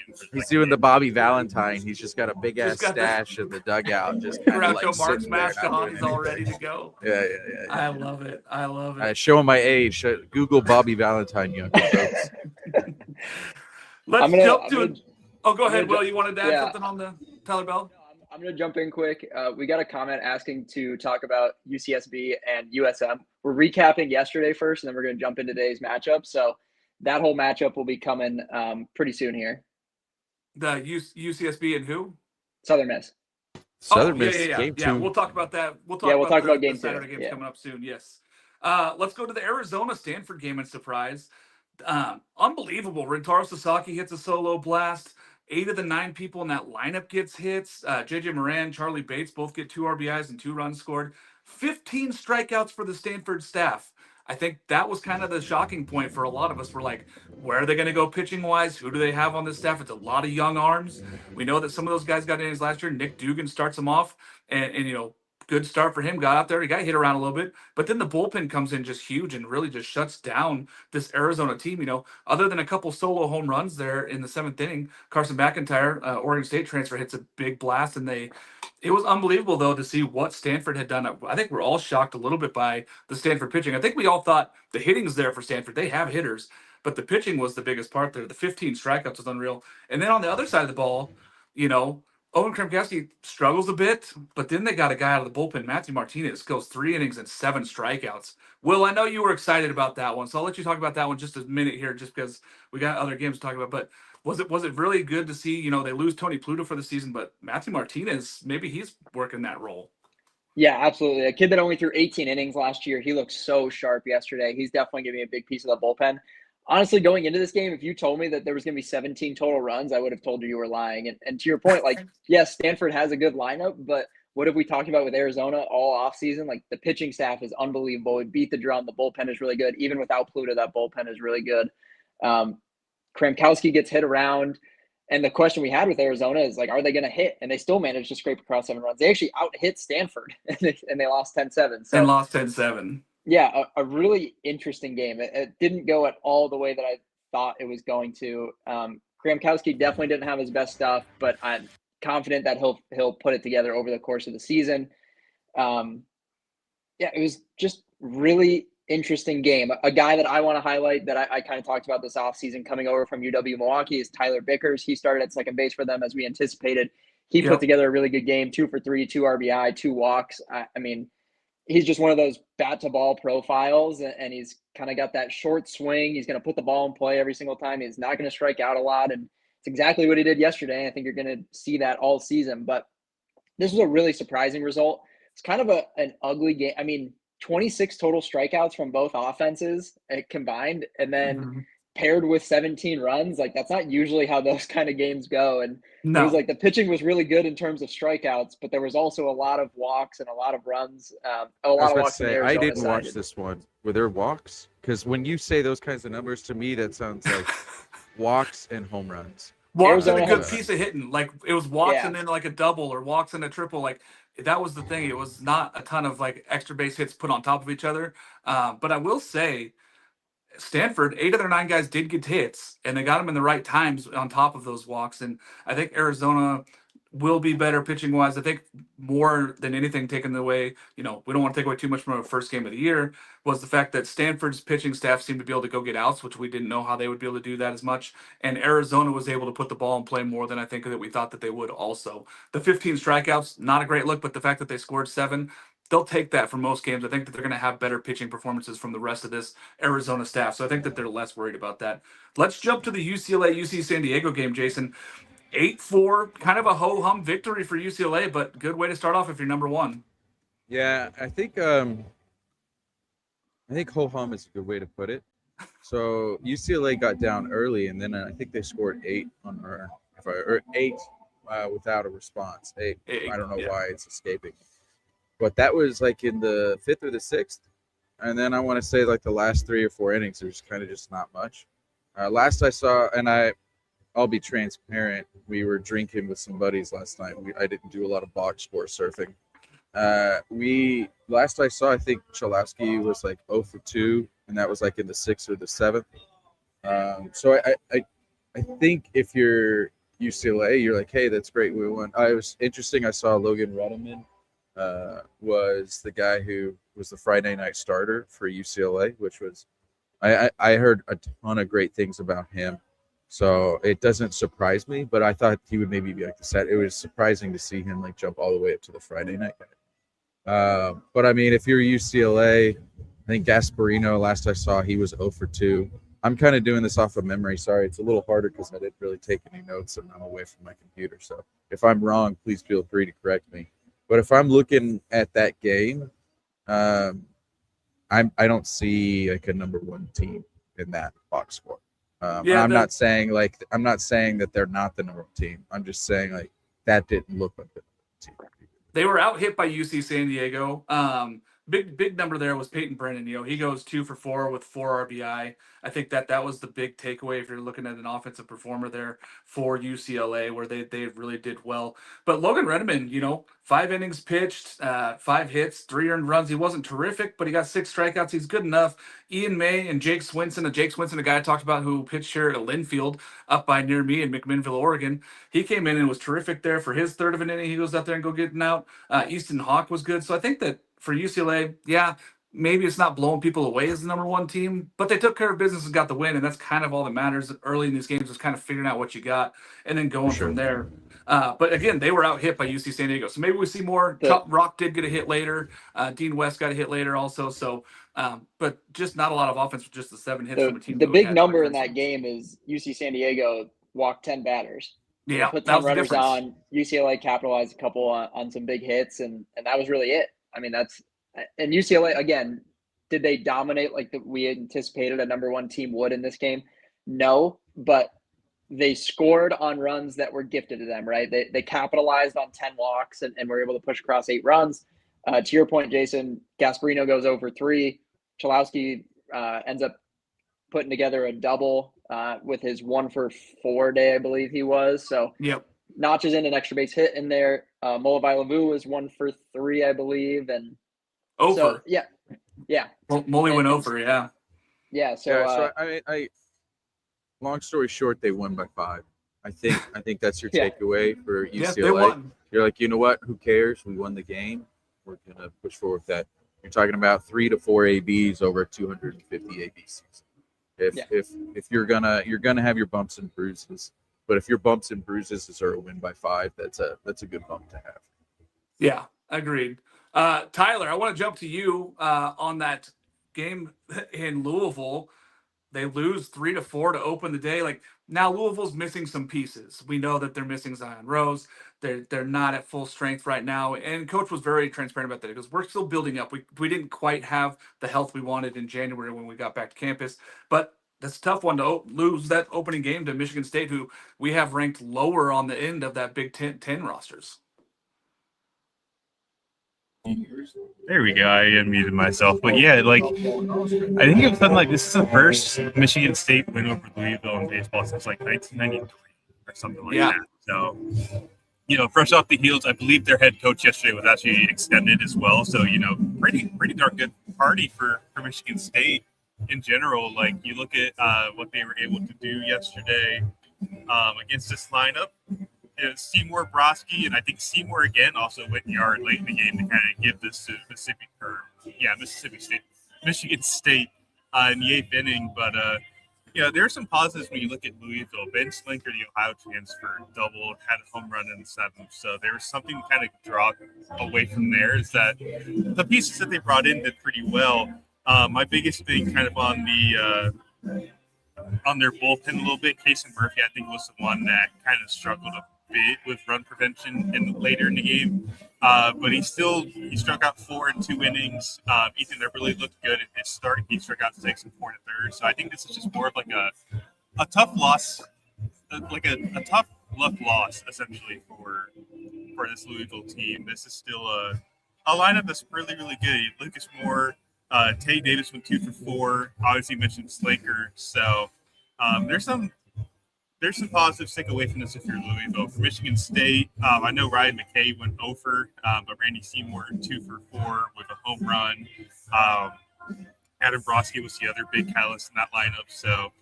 in. He's doing the Bobby Valentine. He's just got a big ass stash in the dugout, just kind of Groucho Marx mask on. He's all ready to go. Yeah. I love it. Showing my age. Google Bobby Valentine, young folks. Let's jump to it. Oh, go ahead, Will. You wanted to add something on the Tyler Bell? I'm going to jump in quick. We got a comment asking to talk about UCSB and USM. We're recapping yesterday first, and then we're going to jump into today's matchup. So that whole matchup will be coming pretty soon here. The UCSB and who? Southern Miss. Southern Miss. Game 2. We'll talk about that. We'll talk about game 2. Saturday games coming up soon. Yes. Let's go to the Arizona Stanford game and surprise. Unbelievable. Rintaro Sasaki hits a solo blast. 8 of the 9 people in that lineup gets hits. JJ Moran, Charlie Bates both get 2 RBIs and 2 runs scored. 15 strikeouts for the Stanford staff. I think that was kind of the shocking point for a lot of us. We're like, where are they going to go pitching wise? Who do they have on this staff? It's a lot of young arms. We know that some of those guys got innings last year. Nick Dugan starts them off, and good start for him. Got out there. He got hit around a little bit. But then the bullpen comes in just huge and really just shuts down this Arizona team. Other than a couple solo home runs there in the 7th inning, Carson McIntyre, Oregon State transfer, hits a big blast. And it was unbelievable, though, to see what Stanford had done. I think we're all shocked a little bit by the Stanford pitching. I think we all thought the hitting's there for Stanford. They have hitters. But the pitching was the biggest part there. The 15 strikeouts was unreal. And then on the other side of the ball, Owen Kremkowski struggles a bit, but then they got a guy out of the bullpen, Matthew Martinez, goes 3 innings and 7 strikeouts. Will, I know you were excited about that one, so I'll let you talk about that one just a minute here, just because we got other games to talk about. But was it really good to see, they lose Tony Pluto for the season, but Matthew Martinez, maybe he's working that role? Yeah, absolutely. A kid that only threw 18 innings last year, he looked so sharp yesterday. He's definitely giving me a big piece of the bullpen. Honestly, going into this game, if you told me that there was going to be 17 total runs, I would have told you were lying. And to your point, yes, Stanford has a good lineup, but what have we talked about with Arizona all offseason? The pitching staff is unbelievable. We beat the drum. The bullpen is really good. Even without Pluto, that bullpen is really good. Kremkowski gets hit around. And the question we had with Arizona is, are they going to hit? And they still managed to scrape across 7 runs. They actually out-hit Stanford, and they lost 10-7. And lost 10-7. Yeah, a really interesting game. It didn't go at all the way that I thought it was going to. Kremkowski definitely didn't have his best stuff, but I'm confident that he'll put it together over the course of the season. It was just really interesting game. A guy that I want to highlight that I kind of talked about this offseason coming over from UW-Milwaukee is Tyler Bickers. He started at second base for them as we anticipated. He put together a really good game, 2 for 3, 2 RBI, 2 walks. I mean, he's just one of those bat to ball profiles, and he's kind of got that short swing. He's going to put the ball in play every single time. He's not going to strike out a lot, and it's exactly what he did yesterday. I think you're going to see that all season, but this was a really surprising result. It's kind of an ugly game. I mean, 26 total strikeouts from both offenses combined, and then paired with 17 runs. Like, that's not usually how those kind of games go. And it was like the pitching was really good in terms of strikeouts, but there was also a lot of walks and a lot of runs. A lot of walks. I didn't watch this one. Were there walks? Because when you say those kinds of numbers, to me, that sounds like walks and home runs. Walks and a good piece of hitting. Like, it was walks and then like a double or walks and a triple. Like, that was the thing. It was not a ton of like extra base hits put on top of each other. But I will say, Stanford, 8 of their 9 guys did get hits, and they got them in the right times on top of those walks. And I think Arizona will be better pitching wise. I think more than anything taken away, we don't want to take away too much from our first game of the year, was the fact that Stanford's pitching staff seemed to be able to go get outs, which we didn't know how they would be able to do that as much. And Arizona was able to put the ball in play more than I think that we thought that they would also. The 15 strikeouts, not a great look, but the fact that they scored 7, they'll take that for most games. I think that they're going to have better pitching performances from the rest of this Arizona staff. So I think that they're less worried about that. Let's jump to the UCLA-UC San Diego game, Jason. 8-4, kind of a ho-hum victory for UCLA, but good way to start off if you're number 1. Yeah, I think ho-hum is a good way to put it. So UCLA got down early, and then I think they scored 8 on or 8 without a response. 8. I don't know why it's escaping. But that was like in the 5th or the 6th. And then I want to say like the last 3 or 4 innings, there's kind of just not much. Last I saw, and I'll be transparent, we were drinking with some buddies last night. I didn't do a lot of box score surfing. Last I saw, I think Chalowski was like 0 for 2, and that was like in the 6th or the 7th. So I think if you're UCLA, you're like, hey, that's great, we won. It was interesting. I saw Logan Redeman was the guy who was the Friday night starter for UCLA, which was I heard a ton of great things about him. So it doesn't surprise me, but I thought he would maybe be like the set. It was surprising to see him like jump all the way up to the Friday night guy. But I mean, if you're UCLA, I think Gasparino, last I saw, he was 0 for 2. I'm kind of doing this off of memory. Sorry, it's a little harder because I didn't really take any notes and I'm away from my computer. So if I'm wrong, please feel free to correct me. But if I'm looking at that game, I don't see like a number 1 team in that box score. I'm not saying that they're not the number 1 team. I'm just saying like that didn't look like the number 1 team. They were out hit by UC San Diego. Big number there was Peyton Brennan. He goes 2 for 4 with 4 RBI. I think that was the big takeaway if you're looking at an offensive performer there for UCLA, where they really did well. But Logan Redeman, 5 innings pitched, 5 hits, 3 earned runs. He wasn't terrific, but he got 6 strikeouts. He's good enough. Ian May and Jake Swinson, a guy I talked about who pitched here at Linfield up by near me in McMinnville, Oregon. He came in and was terrific there for his third of an inning. He goes out there and go getting out. Easton Hawk was good. So I think that for UCLA, maybe it's not blowing people away as the number 1 team, but they took care of business and got the win, and that's kind of all that matters early in these games, is kind of figuring out what you got and then going from there. But again, they were out hit by UC San Diego, so maybe we see more. Rock did get a hit later. Dean West got a hit later also. So, but just not a lot of offense with just the 7 hits from a team. The big number in that game is UC San Diego walked 10 batters. Yeah, put 10 runners on. UCLA capitalized a couple on some big hits, and that was really it. I mean, and UCLA, again, did they dominate like we anticipated a number 1 team would in this game? No, but they scored on runs that were gifted to them, right? They capitalized on 10 walks and were able to push across 8 runs. To your point, Jason, Gasparino goes over 3. Chalowski ends up putting together a double with his 1 for 4 day, I believe he was. So notches in an extra base hit in there. Molavai-Lavu was 1 for 3, I believe, and over. So, yeah. Molly went over, yeah. Yeah. So, I long story short, they won by 5. I think that's your takeaway for UCLA. Yeah, they won. You're like, you know what? Who cares? We won the game. We're gonna push forward with that. You're talking about 3 to 4 ABs over 250 AB season. If you're gonna have your bumps and bruises, but if your bumps and bruises are a win by 5, that's a good bump to have. Yeah, agreed. Tyler, I want to jump to you on that game in Louisville. They lose 3-4 to open the day. Like, now Louisville's missing some pieces. We know that they're missing Zion Rose. They're not at full strength right now. And coach was very transparent about that because we're still building up. We didn't quite have the health we wanted in January when we got back to campus. But that's a tough one to lose that opening game to Michigan State, who we have ranked lower on the end of that Big Ten rosters. There we go. I unmuted myself. But yeah, like, I think it was something like this is the first Michigan State win over Louisville in baseball since like 1993 or something like that. So, fresh off the heels, I believe their head coach yesterday was actually extended as well. So, pretty darn good party for Michigan State in general. Like, you look at what they were able to do yesterday against this lineup. Seymour, Brodsky, and I think Seymour again also went yard late in the game to kind of give this to Michigan State in the 8th inning. But there are some positives when you look at Louisville. Ben Slinker, the Ohio transfer, double, had a home run in the 7th. So there was something to kind of draw away from there. Is that the pieces that they brought in did pretty well. My biggest thing, kind of on their bullpen a little bit, Casey Murphy, I think, was the one that kind of struggled a bit with run prevention later in the game. But he struck out 4 in 2 innings. Ethan really looked good at his start. He struck out 6 in 4 1/3. So I think this is just more of like a tough loss, like a tough luck loss, essentially, for this Louisville team. This is still a lineup that's really, really good. Lucas Moore, Tay Davis went 2 for 4. Obviously, you mentioned Slaker. So there's some positives to take away from this if you're Louisville. For Michigan State, I know Ryan McKay went 0 for, but Randy Seymour 2 for 4 with a home run. Adam Brodsky was the other big catalyst in that lineup. So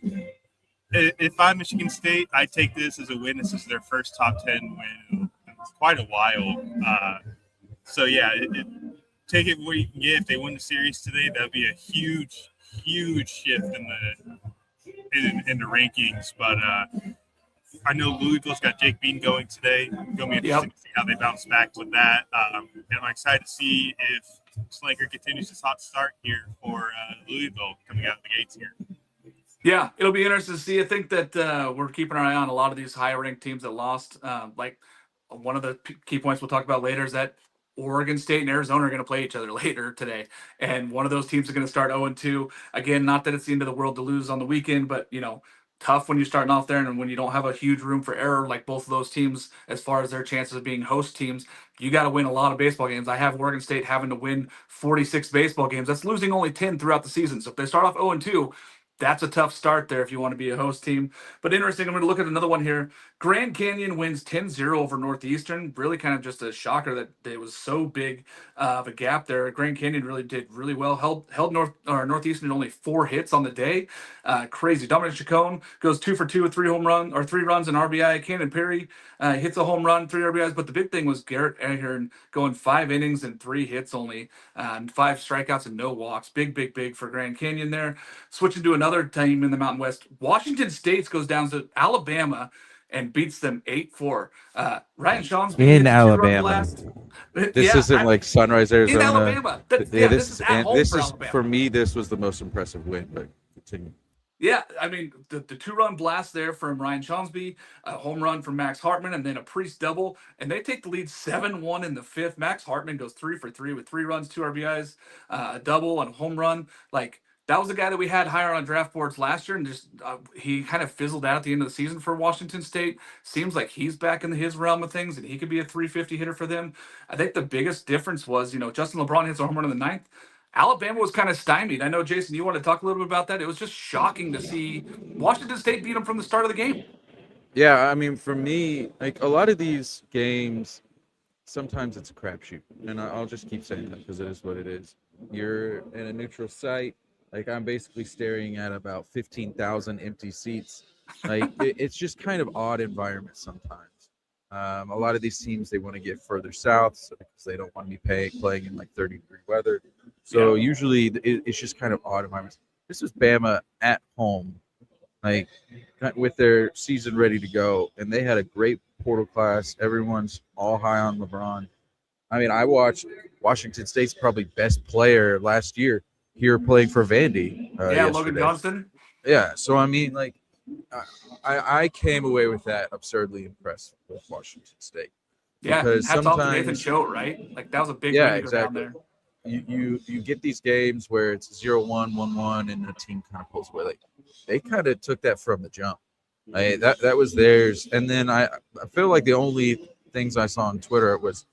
if I'm Michigan State, I take this as a win. This is their first top 10 win in quite a while. Take it where you can get. If they win the series today, that'd be a huge, huge shift in the rankings. But I know Louisville's got Jake Bean going today. It's going to be interesting to see how they bounce back with that. And I'm excited to see if Slanker continues his hot start here for Louisville coming out of the gates here. Yeah, it'll be interesting to see. I think that we're keeping our eye on a lot of these higher-ranked teams that lost. Like, one of the key points we'll talk about later is that Oregon State and Arizona are going to play each other later today. And one of those teams is going to start 0-2. Again, not that it's the end of the world to lose on the weekend, but, tough when you're starting off there and when you don't have a huge room for error like both of those teams as far as their chances of being host teams. You got to win a lot of baseball games. I have Oregon State having to win 46 baseball games. That's losing only 10 throughout the season. So if they start off 0-2, that's a tough start there if you want to be a host team. But interesting, I'm going to look at another one here. Grand Canyon wins 10-0 over Northeastern. Really kind of just a shocker that it was so big of a gap there. Grand Canyon really did really well. Held Northeastern only 4 hits on the day. Crazy. Dominic Chacon goes 2 for 2 with 3 runs and RBI. Cannon Perry hits a home run, 3 RBIs. But the big thing was Garrett Ahern going 5 innings and 3 hits only, and 5 strikeouts and no walks. Big for Grand Canyon there. Switching to another team in the Mountain West, Washington State goes down to Alabama and beats them 8-4. Ryan Schaum's in Alabama. This isn't like Sunrise, Arizona. In Alabama. This is at home for Alabama. For me, this was the most impressive win, but continue. Yeah, I mean, the 2-run blast there from Ryan Schaumsby, a home run from Max Hartman, and then a Priest double, and they take the lead 7-1 in the 5th. Max Hartman goes 3 for 3 with 3 runs, 2 RBIs, a double, and a home run. Like, that was the guy that we had higher on draft boards last year, and just he kind of fizzled out at the end of the season for Washington State. Seems like he's back in his realm of things, and he could be a 350 hitter for them. I think the biggest difference was, Justin LeBron hits a home run in the 9th. Alabama was kind of stymied. I know, Jason, you want to talk a little bit about that? It was just shocking to see Washington State beat them from the start of the game. Yeah, I mean, for me, like a lot of these games, sometimes it's a crapshoot, and I'll just keep saying that because it is what it is. You're in a neutral site. Like, I'm basically staring at about 15,000 empty seats. Like, it's just kind of odd environment sometimes. A lot of these teams, they want to get further south because they don't want to be playing in like 30-degree weather. So usually it's just kind of odd environments. This was Bama at home, like with their season ready to go, and they had a great portal class. Everyone's all high on LeBron. I mean, I watched Washington State's probably best player last year here playing for Vandy Yeah, yesterday. Logan Johnston. Yeah, so I mean, like, I came away with that absurdly impressed with Washington State. Yeah, Because hats off to Nathan sometimes, Choate, right? Like that was a big yeah, win to go down exactly. there. You get these games where it's 0-1, 1-1, and the team kind of pulls away. Like they kind of took that from the jump. That was theirs. And then I feel like the only things I saw on Twitter was,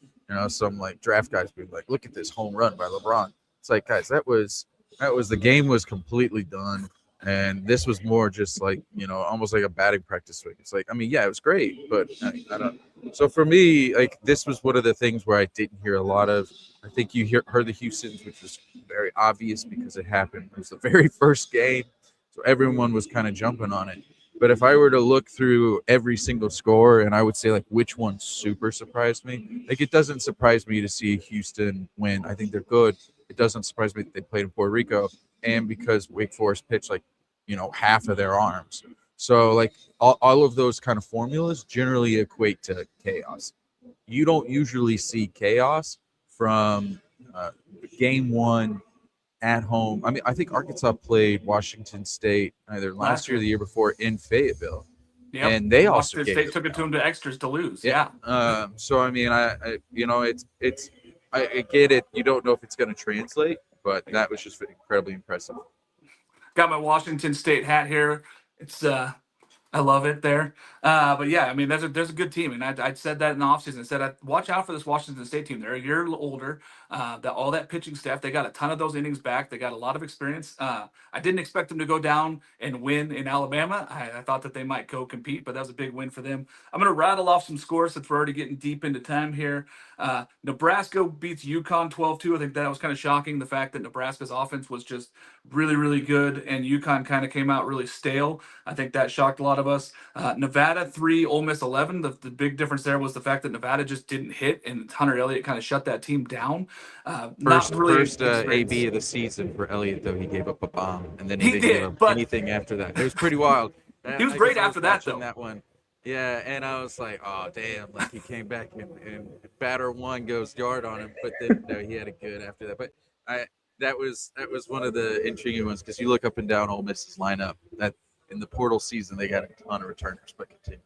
some like draft guys being like, look at this home run by LeBron. It's like, guys, that was the game was completely done. And this was more just like, almost like a batting practice swing. It's like, I mean, yeah, it was great, but I don't. So for me, like this was one of the things where I didn't hear a lot of. I think you heard the Houston's, which was very obvious because it happened. It was the very first game, so everyone was kind of jumping on it. But if I were to look through every single score, and I would say like which one super surprised me, like it doesn't surprise me to see Houston win. I think they're good. It doesn't surprise me that they played in Puerto Rico, and because Wake Forest pitched like half of their arms. So like all of those kind of formulas generally equate to chaos. You don't usually see chaos from game one at home. I mean, I think Arkansas played Washington State either last year or the year before in Fayetteville. Yep. And they also Washington State took it to them to extras to lose. Yeah. So I mean, I get it. You don't know if it's going to translate, but that was just incredibly impressive. Got my Washington State hat here. It's I love it there. But yeah, I mean, there's a good team, and I said that in the offseason. I said, watch out for this Washington State team. They're a year older. All that pitching staff, they got a ton of those innings back. They got a lot of experience. I didn't expect them to go down and win in Alabama. I thought that they might go compete, but that was a big win for them. I'm going to rattle off some scores since we're already getting deep into time here. Nebraska beats UConn 12-2. I think that was kind of shocking, the fact that Nebraska's offense was just really, really good, and UConn kind of came out really stale. I think that shocked a lot of us. Nevada 3, Ole Miss 11. The big difference there was the fact that Nevada just didn't hit, and Hunter Elliott kind of shut that team down. First AB of the season for Elliott, though. He gave up a bomb, and then he didn't give up anything after that. It was pretty wild. He was great after that, though. That one. Yeah, and I was like, oh, damn. Like, he came back, and batter one goes yard on him, but then no, he had a good after that. But that was one of the intriguing ones, because you look up and down Ole Miss's lineup. That in the portal season, they got a ton of returners, but continue.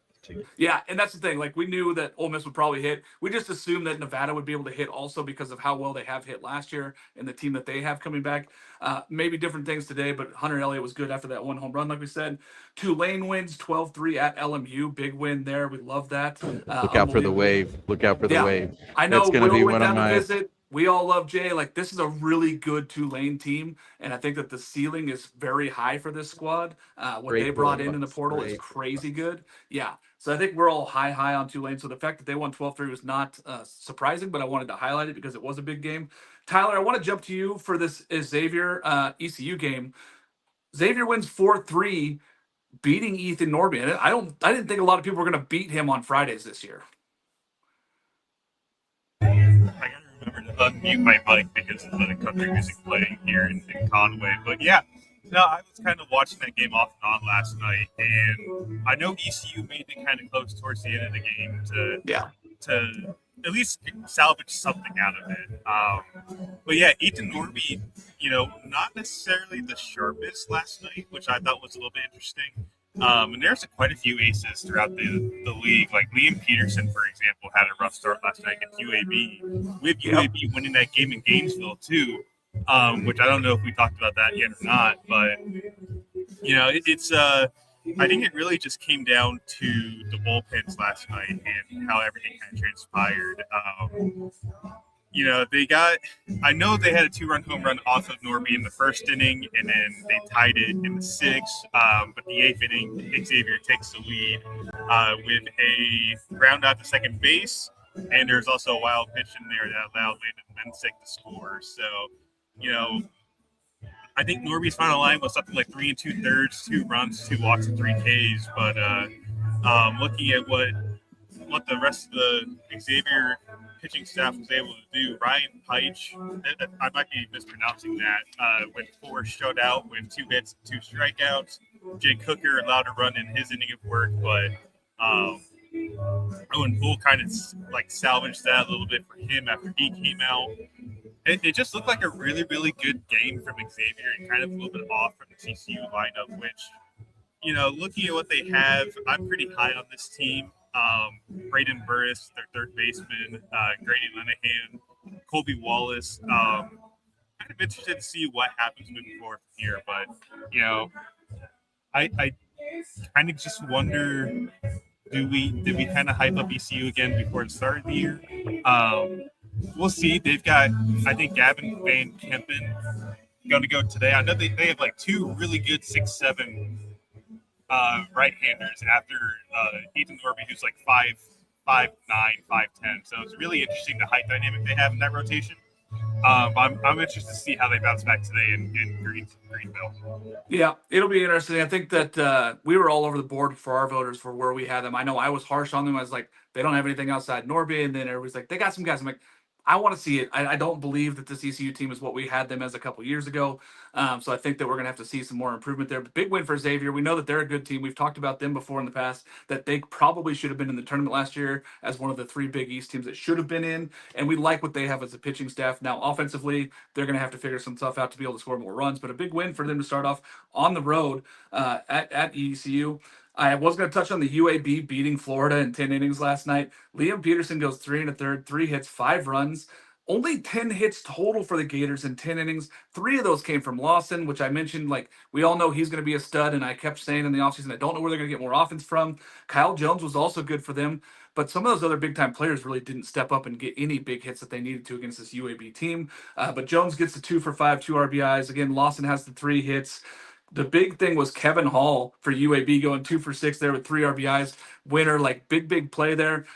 Yeah, and that's the thing. Like, we knew that Ole Miss would probably hit. We just assumed that Nevada would be able to hit also because of how well they have hit last year and the team that they have coming back. Maybe different things today, but Hunter Elliott was good after that one home run, like we said. Tulane wins 12-3 at LMU. Big win there. We love that. Look out for the wave. Look out for the wave. I know. It's going to be went one down of my. To visit. We all love Jay. Like, this is a really good Tulane team, and I think that the ceiling is very high for this squad. What they brought in the portal is crazy good. Yeah. So I think we're all high on Tulane. So the fact that they won 12-3 was not surprising, but I wanted to highlight it because it was a big game. Tyler, I want to jump to you for this Xavier ECU game. Xavier wins 4-3, beating Ethan Norby. And I didn't think a lot of people were going to beat him on Fridays this year. I gotta remember to unmute my mic because of the country music playing here in Conway. But yeah, no, I was kind of watching that game off and on last night, and I know ECU made it kind of close towards the end of the game to at least salvage something out of it. But yeah, Ethan Norby, not necessarily the sharpest last night, which I thought was a little bit interesting. And there's quite a few aces throughout the league. Like Liam Peterson, for example, had a rough start last night against UAB. With UAB winning that game in Gainesville too, which I don't know if we talked about that yet or not. But it's I think it really just came down to the bullpens last night and how everything kind of transpired. I know they had a 2-run home run off of Norby in the first inning, and then they tied it in the 6th. But the 8th inning, Xavier takes the lead with a ground out to second base, and there's also a wild pitch in there that allowed Landon Mensick to score. So, I think Norby's final line was something like 3 2/3, 2 runs, 2 walks, and 3 Ks. But looking at what the rest of the Xavier pitching staff was able to do, Ryan Peich, I might be mispronouncing that, went 4 shutout with 2 hits, 2 strikeouts. Jay Cooker allowed to run in his inning of work, but Owen Poole kind of like salvaged that a little bit for him after he came out. It just looked like a really, really good game from Xavier and kind of a little bit off from the TCU lineup, which, you know, looking at what they have, I'm pretty high on this team. Braden Burris, their third baseman, Grady Linehan, Colby Wallace. Kind of interested to see what happens moving forward from here. But, you know, I kind of just wonder, did we kind of hype up ECU again before the start of the year? We'll see. They've got, I think, Gavin Van Kempen going to go today. I know they have like two really good 6'7" right-handers after Ethan Norby, who's like 5'9", 5'10". So it's really interesting the height dynamic they have in that rotation. I'm interested to see how they bounce back today in Greenville. Yeah, it'll be interesting. I think that we were all over the board for our voters for where we had them. I know I was harsh on them. I was like, they don't have anything outside Norby. And then everybody's like, they got some guys. I'm like, I want to see it. I don't believe that this ECU team is what we had them as a couple years ago. So I think that we're going to have to see some more improvement there. But big win for Xavier. We know that they're a good team. We've talked about them before in the past, that they probably should have been in the tournament last year as one of the three Big East teams that should have been in. And we like what they have as a pitching staff. Now, offensively, they're going to have to figure some stuff out to be able to score more runs. But a big win for them to start off on the road at ECU. I was going to touch on the UAB beating Florida in 10 innings last night. Liam Peterson goes 3 1/3, 3 hits, 5 runs. Only 10 hits total for the Gators in 10 innings. 3 of those came from Lawson, which I mentioned, like, we all know he's going to be a stud, and I kept saying in the offseason, I don't know where they're going to get more offense from. Kyle Jones was also good for them, but some of those other big-time players really didn't step up and get any big hits that they needed to against this UAB team. But Jones gets the 2 for 5, 2 RBIs. Again, Lawson has the 3 hits. The big thing was Kevin Hall for UAB going 2 for 6 there with 3 RBIs. Winner, like, big play there.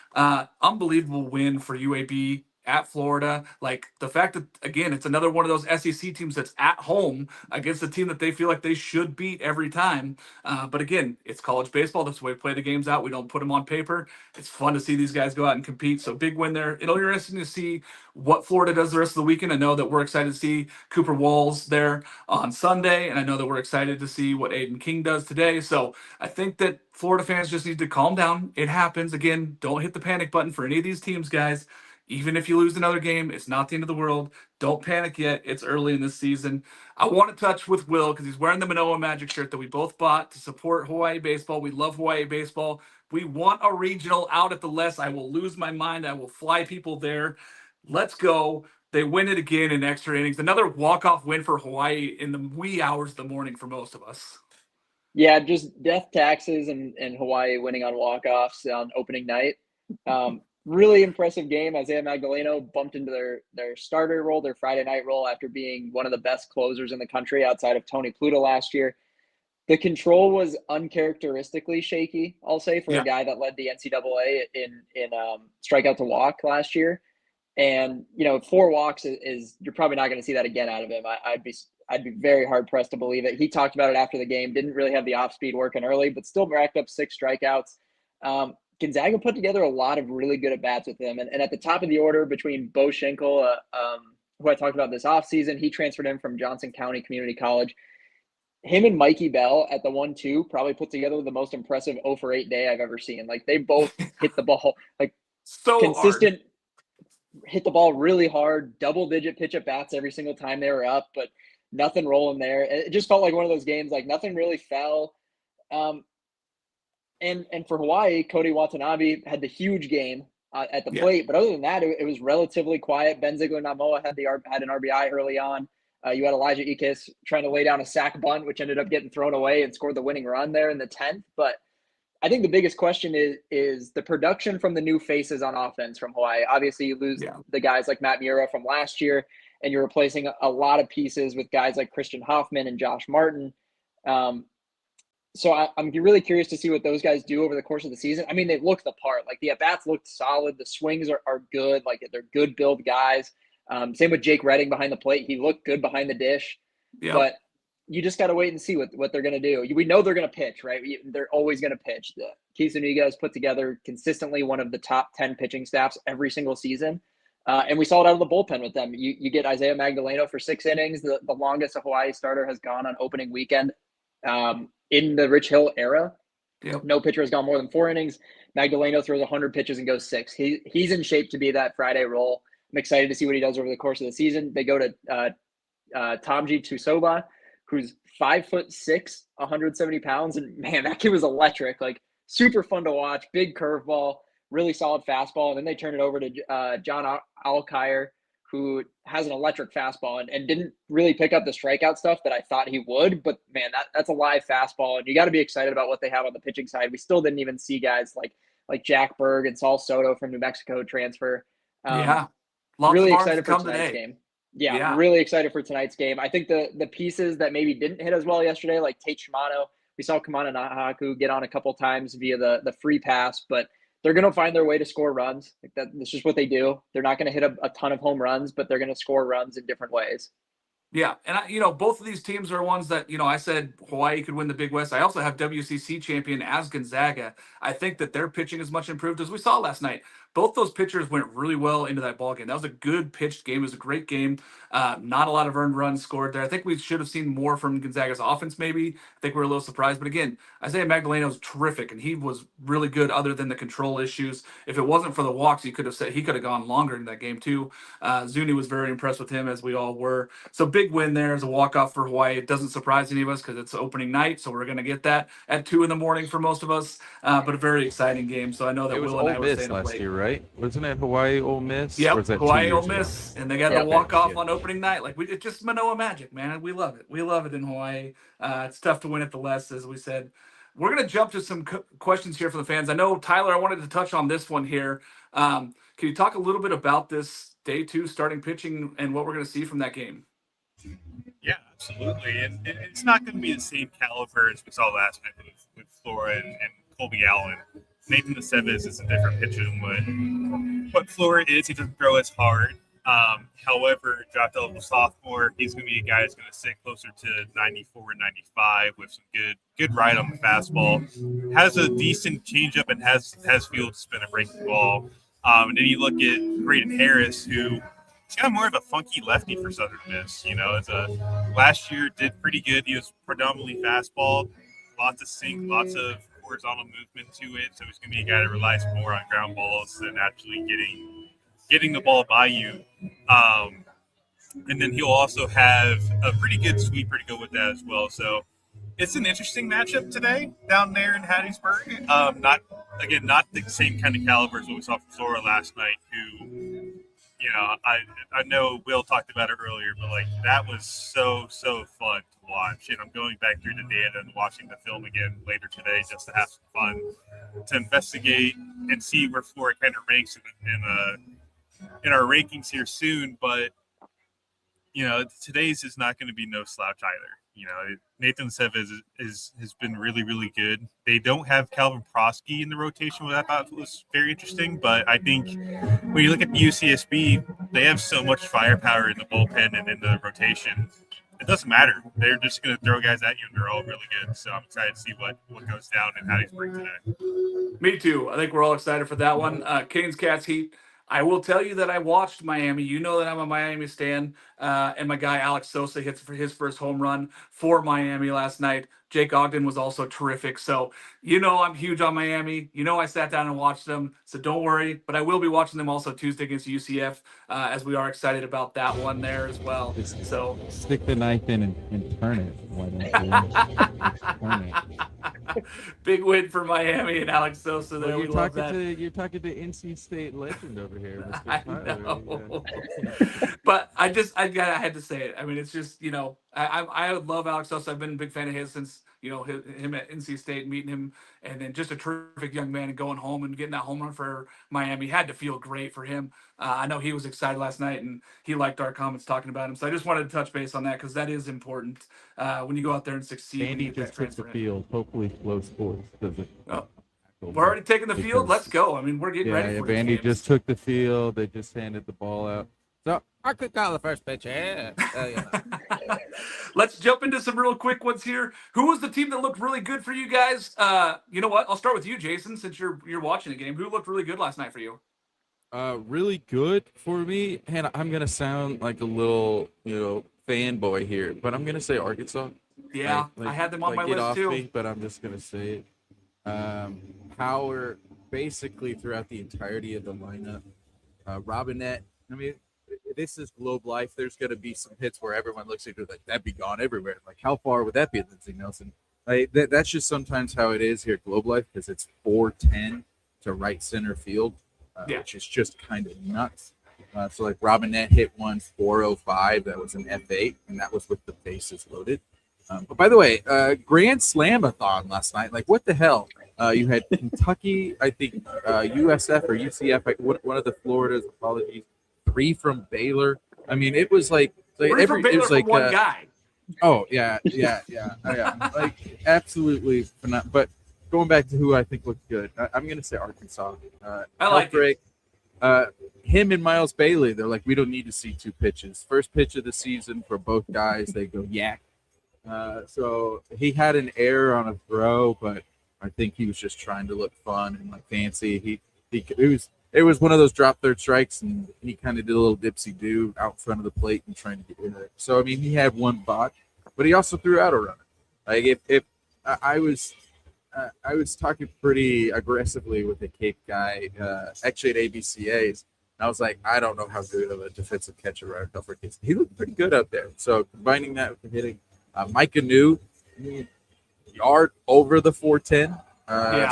Unbelievable win for UAB at Florida. Like, the fact that, again, it's another one of those SEC teams that's at home against a team that they feel like they should beat every time. But again, it's college baseball. That's the way we play the games out. We don't put them on paper. It's fun to see these guys go out and compete. So big win there. It'll be interesting to see what Florida does the rest of the weekend. I know that we're excited to see Cooper Walls there on Sunday, and I know that we're excited to see what Aiden King does today. So I think that Florida fans just need to calm down. It happens. Again, don't hit the panic button for any of these teams, guys. Even if you lose another game, it's not the end of the world. Don't panic yet. It's early in this season. I want to touch with Will because he's wearing the Manoa Magic shirt that we both bought to support Hawaii baseball. We love Hawaii baseball. We want a regional out at the Les. I will lose my mind. I will fly people there. Let's go. They win it again in extra innings. Another walk-off win for Hawaii in the wee hours of the morning for most of us. Yeah, just death taxes and Hawaii winning on walk-offs on opening night. Really impressive game. Isaiah Magdaleno bumped into their starter role, their Friday night role, after being one of the best closers in the country outside of Tony Pluto last year. The control was uncharacteristically shaky, I'll say, for a guy that led the NCAA in strikeout to walk last year. And, you know, 4 walks is you're probably not going to see that again out of him. I'd be very hard pressed to believe it. He talked about it after the game. Didn't really have the off speed working early, but still racked up 6 strikeouts. Gonzaga put together a lot of really good at-bats with him. And at the top of the order between Bo Schenkel, who I talked about this offseason, he transferred in from Johnson County Community College. Him and Mikey Bell at the 1-2 probably put together the most impressive 0 for 8 day I've ever seen. Like, they both hit the ball, like, so consistent, hard. Hit the ball really hard, double-digit pitch at-bats every single time they were up, but nothing rolling there. It just felt like one of those games, like, nothing really fell. And for Hawaii, Cody Watanabe had the huge game at the plate. But other than that, it was relatively quiet. Ben Ziegler-Namoa had an RBI early on. You had Elijah Ikis trying to lay down a sac bunt, which ended up getting thrown away and scored the winning run there in the 10th. But I think the biggest question is the production from the new faces on offense from Hawaii. Obviously, you lose the guys like Matt Mura from last year, and you're replacing a lot of pieces with guys like Christian Hoffman and Josh Martin. So I'm really curious to see what those guys do over the course of the season. I mean, they look the part. Like, the at-bats looked solid. The swings are good. Like, they're good build guys. Same with Jake Redding behind the plate. He looked good behind the dish. Yep. But you just got to wait and see what they're going to do. We know they're going to pitch, right? They're always going to pitch. Keith Zuniga has put together consistently one of the top 10 pitching staffs every single season. And we saw it out of the bullpen with them. You get Isaiah Magdaleno for 6 innings. The longest a Hawaii starter has gone on opening weekend. In the Rich Hill era, no pitcher has gone more than 4 innings. Magdaleno throws 100 pitches and goes 6. He's in shape to be that Friday role. I'm excited to see what he does over the course of the season. They go to Tamji Tusoba, who's 5'6", 170 pounds, and man, that kid was electric. Like super fun to watch. Big curveball, really solid fastball, and then they turn it over to John Alkire, who has an electric fastball and didn't really pick up the strikeout stuff that I thought he would. But man, that's a live fastball, and you got to be excited about what they have on the pitching side. We still didn't even see guys like Jack Berg and Saul Soto from New Mexico transfer. Yeah, lots really of arms excited to for come tonight's today. game. Yeah, really excited for tonight's game. I think the pieces that maybe didn't hit as well yesterday, like Tate Shimano, we saw Kamana Nahaku get on a couple times via the free pass, but they're going to find their way to score runs. Like that's just what they do. They're not going to hit a ton of home runs, but they're going to score runs in different ways. Yeah, and both of these teams are ones that, I said Hawaii could win the Big West. I also have WCC champion as Gonzaga. I think that their pitching is much improved, as we saw last night. Both those pitchers went really well into that ball game. That was a good pitched game. It was a great game. Not a lot of earned runs scored there. I think we should have seen more from Gonzaga's offense, maybe. I think we're a little surprised. But again, Isaiah Magdaleno was terrific, and he was really good other than the control issues. If it wasn't for the walks, he could have gone longer in that game, too. Zuni was very impressed with him, as we all were. So big win there as a walk-off for Hawaii. It doesn't surprise any of us because it's opening night, so we're going to get that at 2 a.m. for most of us. But a very exciting game. So I know that It was Will and Ole I were Miss staying up last late. year, right? Wasn't it Hawaii Ole Miss? Or Yep, was that Hawaii 2 Ole years ago? Miss, and they got the walk-off on opening night. Like it's just Manoa magic, man. We love it. We love it in Hawaii. It's tough to win at the less, as we said. We're going to jump to some questions here for the fans. I know, Tyler, I wanted to touch on this one here. Can you talk a little bit about this day 2 starting pitching and what we're going to see from that game? Yeah, absolutely. And it's not going to be the same caliber as we saw last night with Flora and Colby Allen. Nathan Estevez is a different pitcher than what Flora is. He doesn't throw as hard. However, dropped out of sophomore, he's going to be a guy that's going to sit closer to 94 and 95 with some good ride on the fastball. Has a decent changeup and has field spin and breaking ball. And then you look at Braden Harris, who he's kind of more of a funky lefty for Southern Miss. Last year did pretty good. He was predominantly fastball, lots of sink, lots of horizontal movement to it. So he's going to be a guy that relies more on ground balls than actually getting the ball by you. And then he'll also have a pretty good sweeper to go with that as well. So it's an interesting matchup today down there in Hattiesburg. Not the same kind of caliber as what we saw from Flora last night, who, I know Will talked about it earlier, but that was so fun to watch. And I'm going back through the data and watching the film again later today just to have some fun, to investigate and see where Flora kind of ranks in our rankings here soon. But today's is not going to be no slouch either. Nathan Estevez has been really, really good. They don't have Calvin Prosky in the rotation, which I thought was very interesting. But I think when you look at the UCSB, they have so much firepower in the bullpen and in the rotation. It doesn't matter. They're just going to throw guys at you, and they're all really good. So I'm excited to see what goes down in Hattiesburg today. Me too. I think we're all excited for that one. Canes Cats Heat. I will tell you that I watched Miami. You know that I'm a Miami stan. And my guy Alex Sosa hits for his first home run for Miami last night. Jake Ogden was also terrific. So, I'm huge on Miami. I sat down and watched them. So don't worry. But I will be watching them also Tuesday against UCF, as we are excited about that one there as well. So stick the knife in and turn it. Why don't you turn it? Big win for Miami and Alex Sosa there. Well, you're talking to NC State legend over here, Mr. I Tyler. know. Yeah. But I had to say it. I mean, it's just, I love Alex Sosa. I've been a big fan of his since, him at NC State, meeting him, and then just a terrific young man, and going home and getting that home run for Miami had to feel great for him. I know he was excited last night, and he liked our comments talking about him. So I just wanted to touch base on that because that is important when you go out there and succeed. Andy just took the field. Hopefully, Flow Sports does it. We're already taking the field. Let's go. I mean, we're getting ready for Andy games. just took the field. They just handed the ball out. So I could call the first pitch. Yeah. Let's jump into some real quick ones here. Who was the team that looked really good for you guys? You know what? I'll start with you, Jason, since you're watching the game. Who looked really good last night for you? Really good for me, and I'm gonna sound like a little, fanboy here, but I'm gonna say Arkansas. Yeah, I had them on my list too. But I'm just gonna say it. Power basically throughout the entirety of the lineup. Robinette, I mean, this is Globe Life. There's going to be some hits where everyone looks at it like, that'd be gone everywhere. Like, how far would that be at Lindsey Nelson? That's just sometimes how it is here at Globe Life, because it's 410 to right center field, which is just kind of nuts. So, like, Robinette hit one 405. That was an F8, and that was with the bases loaded. But by the way, Grand Slam-a-thon last night. Like, what the hell? You had Kentucky, I think, USF or UCF, one of the Floridas, apologies, 3 from Baylor. I mean, it was like it was like one guy. Oh, yeah. Like, absolutely phenomenal. But going back to who I think looked good, I'm going to say Arkansas. I like it. Him and Miles Bailey, they're like, we don't need to see 2 pitches. First pitch of the season for both guys, they go yak. So he had an error on a throw, but I think he was just trying to look fun and like fancy. It was one of those drop third strikes, and he kind of did a little dipsy do out in front of the plate and trying to get rid of it. So I mean, he had one botch, but he also threw out a runner. Like if I was talking pretty aggressively with the Cape guy, actually at ABCA's. I was like, I don't know how good of a defensive catcher right off for kids. He looked pretty good up there. So combining that with the hitting, Mike Anu, yard over the 410.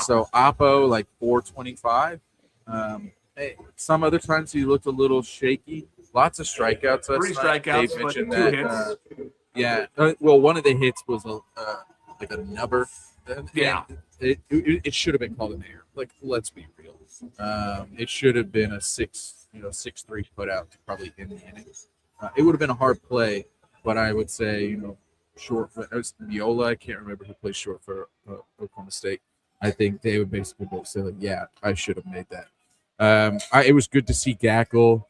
So Oppo like 425. Some other times he looked a little shaky. Lots of strikeouts. 3 strikeouts, Dave mentioned but 2 that. hits. Well, one of the hits was like a nubber. Yeah. It should have been called an error. Like, let's be real. It should have been a 6-3 put out to probably end the inning. It would have been a hard play, but I would say, short for Viola. I can't remember who plays short for Oklahoma State. I think they would basically both say, like, yeah, I should have made that. It was good to see Gackle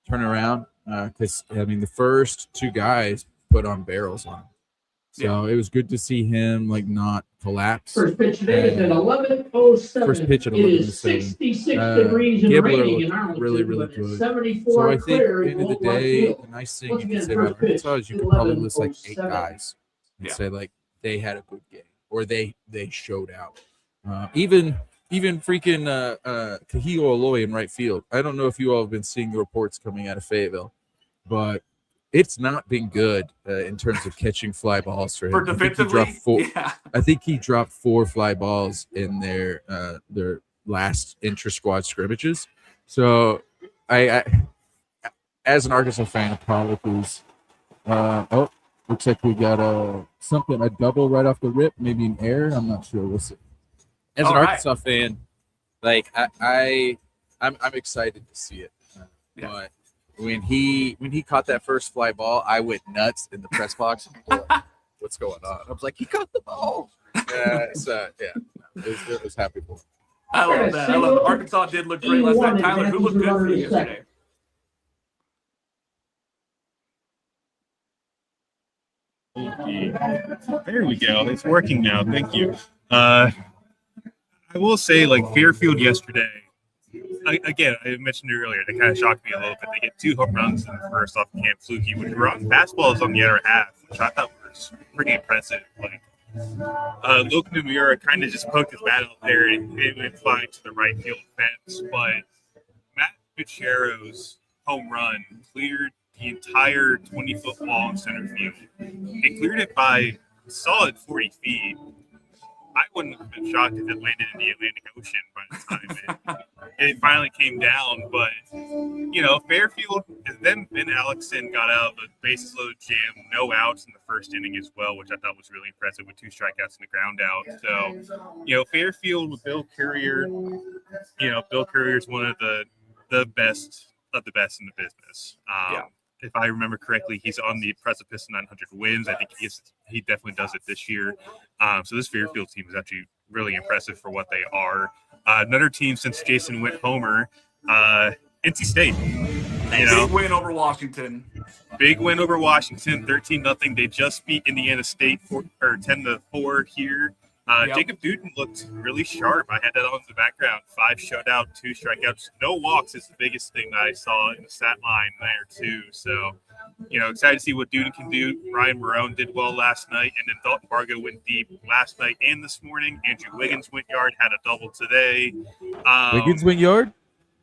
turn around because, the first 2 guys put on barrels on him. So it was good to see him, like, not collapse. First pitch today is at 11:07. First pitch at 11:07. It is 66 degrees and raining in Arlington. Really, really good. 74 so I think at clear the end of the day, the nice thing you can say about Arkansas is you could probably list like 8 guys and say, like, they had a good game or they showed out. Even freaking Kahio Aloy in right field. I don't know if you all have been seeing the reports coming out of Fayetteville, but it's not been good in terms of catching fly balls for him. I think he dropped 4 fly balls in their last intra-squad scrimmages. So I as an Arkansas fan, apologies. Looks like we got a double right off the rip, maybe an error. I'm not sure. We'll see. As an Arkansas fan, like I'm excited to see it. But when he caught that first fly ball, I went nuts in the press box. What's going on? I was like, he caught the ball. It was happy for him. I love that. I love Arkansas did look great last night. Tyler, who looked good for you yesterday? There we go. It's working now. Thank you. I will say, like, Fairfield yesterday, again, I mentioned it earlier, they kind of shocked me a little bit. They get 2 home runs in the first off Camp Fluky, which were on fastballs on the other half, which I thought was pretty impressive. Like, Luke Nomura kind of just poked his bat out there and it went flying to the right field fence. But Matt Buchero's home run cleared the entire 20-foot wall in center field. It cleared it by a solid 40 feet. I wouldn't have been shocked if it landed in the Atlantic Ocean by the time it finally came down. But, Fairfield, then Ben Alexson got out, the bases loaded jam, no outs in the first inning as well, which I thought was really impressive with 2 strikeouts and a ground out. So, Fairfield with Bill Courier, Bill Courier is one of the best of the best in the business. If I remember correctly, he's on the precipice of 900 wins. I think he definitely does it this year. So this Fairfield team is actually really impressive for what they are. Another team since Jason went homer, NC State. Big win over Washington. Big win over Washington, 13-0. They just beat Indiana State 10-4 here. Jacob Duden looked really sharp. I had that on in the background. 5 shutout, 2 strikeouts, no walks is the biggest thing that I saw in the stat line there too. So excited to see what Duden can do. Ryan Marone did well last night, and then Dalton Bargo went deep last night and this morning. Andrew Wiggins went yard, had a double today. Wiggins went yard?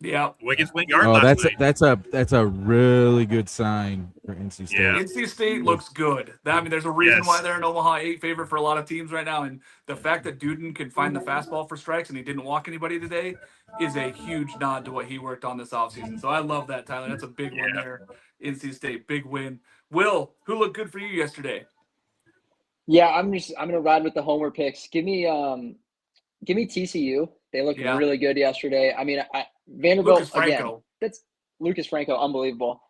Yeah, Wiggins went yard Oh, last night. that's a really good sign for NC State. Yeah. NC State looks good. I mean, there's a reason why they're an Omaha 8 favorite for a lot of teams right now, and the fact that Duden can find the fastball for strikes and he didn't walk anybody today is a huge nod to what he worked on this offseason. So I love that, Tyler. That's a big one there. NC State, big win. Will, who looked good for you yesterday? Yeah, I'm gonna ride with the homer picks. Give me TCU. They looked really good yesterday. I mean, Vanderbilt Lucas Franco. again. That's Lucas Franco, unbelievable.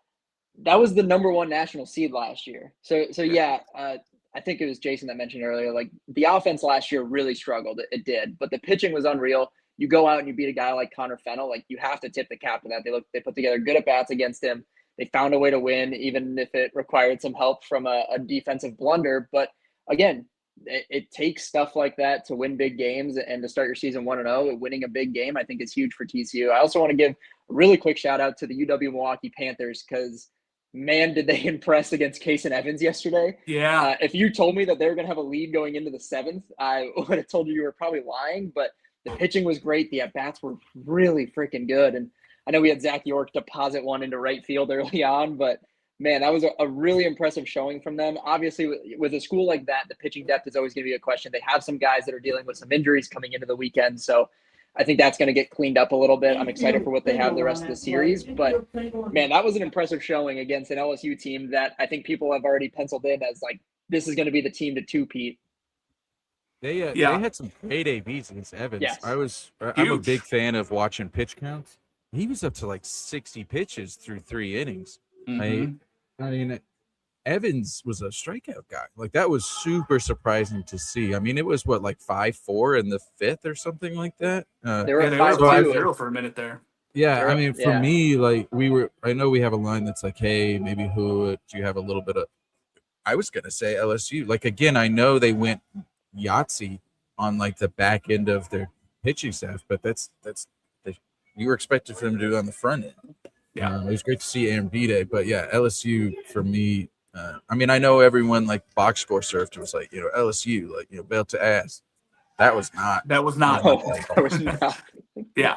That was the number 1 national seed last year. So yeah, I think it was Jason that mentioned earlier. Like the offense last year really struggled. It did, but the pitching was unreal. You go out and you beat a guy like Connor Fennell. Like you have to tip the cap to that. They put together good at bats against him. They found a way to win, even if it required some help from a defensive blunder. But again, it takes stuff like that to win big games and to start your season 1-0. Winning a big game, I think, is huge for TCU. I also want to give a really quick shout out to the UW Milwaukee Panthers because, man, did they impress against Case and Evans yesterday. Yeah. If you told me that they were going to have a lead going into the 7th, I would have told you were probably lying. But the pitching was great. The at-bats were really freaking good. And I know we had Zach York deposit one into right field early on, but man, that was a really impressive showing from them. Obviously, with a school like that, the pitching depth is always going to be a question. They have some guys that are dealing with some injuries coming into the weekend, so I think that's going to get cleaned up a little bit. I'm excited for what they have the rest of the series, but man, that was an impressive showing against an LSU team that I think people have already penciled in as like, this is going to be the team to two-peat. They had some great ABs against Evans. Yes. I'm a big fan of watching pitch counts. He was up to like 60 pitches through 3 innings. Mm-hmm. I mean, Evans was a strikeout guy. Like that was super surprising to see. I mean, it was like 5-4 in the 5th or something like that. They were 5-0 for a minute there. Yeah, I mean, for me, like I know we have a line that's like, hey, maybe who do you have a little bit of? I was gonna say LSU. Like again, I know they went Yahtzee on like the back end of their pitching staff, but that's you were expected for them to do it on the front end. Yeah, it was great to see Arambide, but yeah, LSU for me. I mean, I know everyone like box score surfed was like, LSU, like, belt to ass. That was not. That was not. Yeah.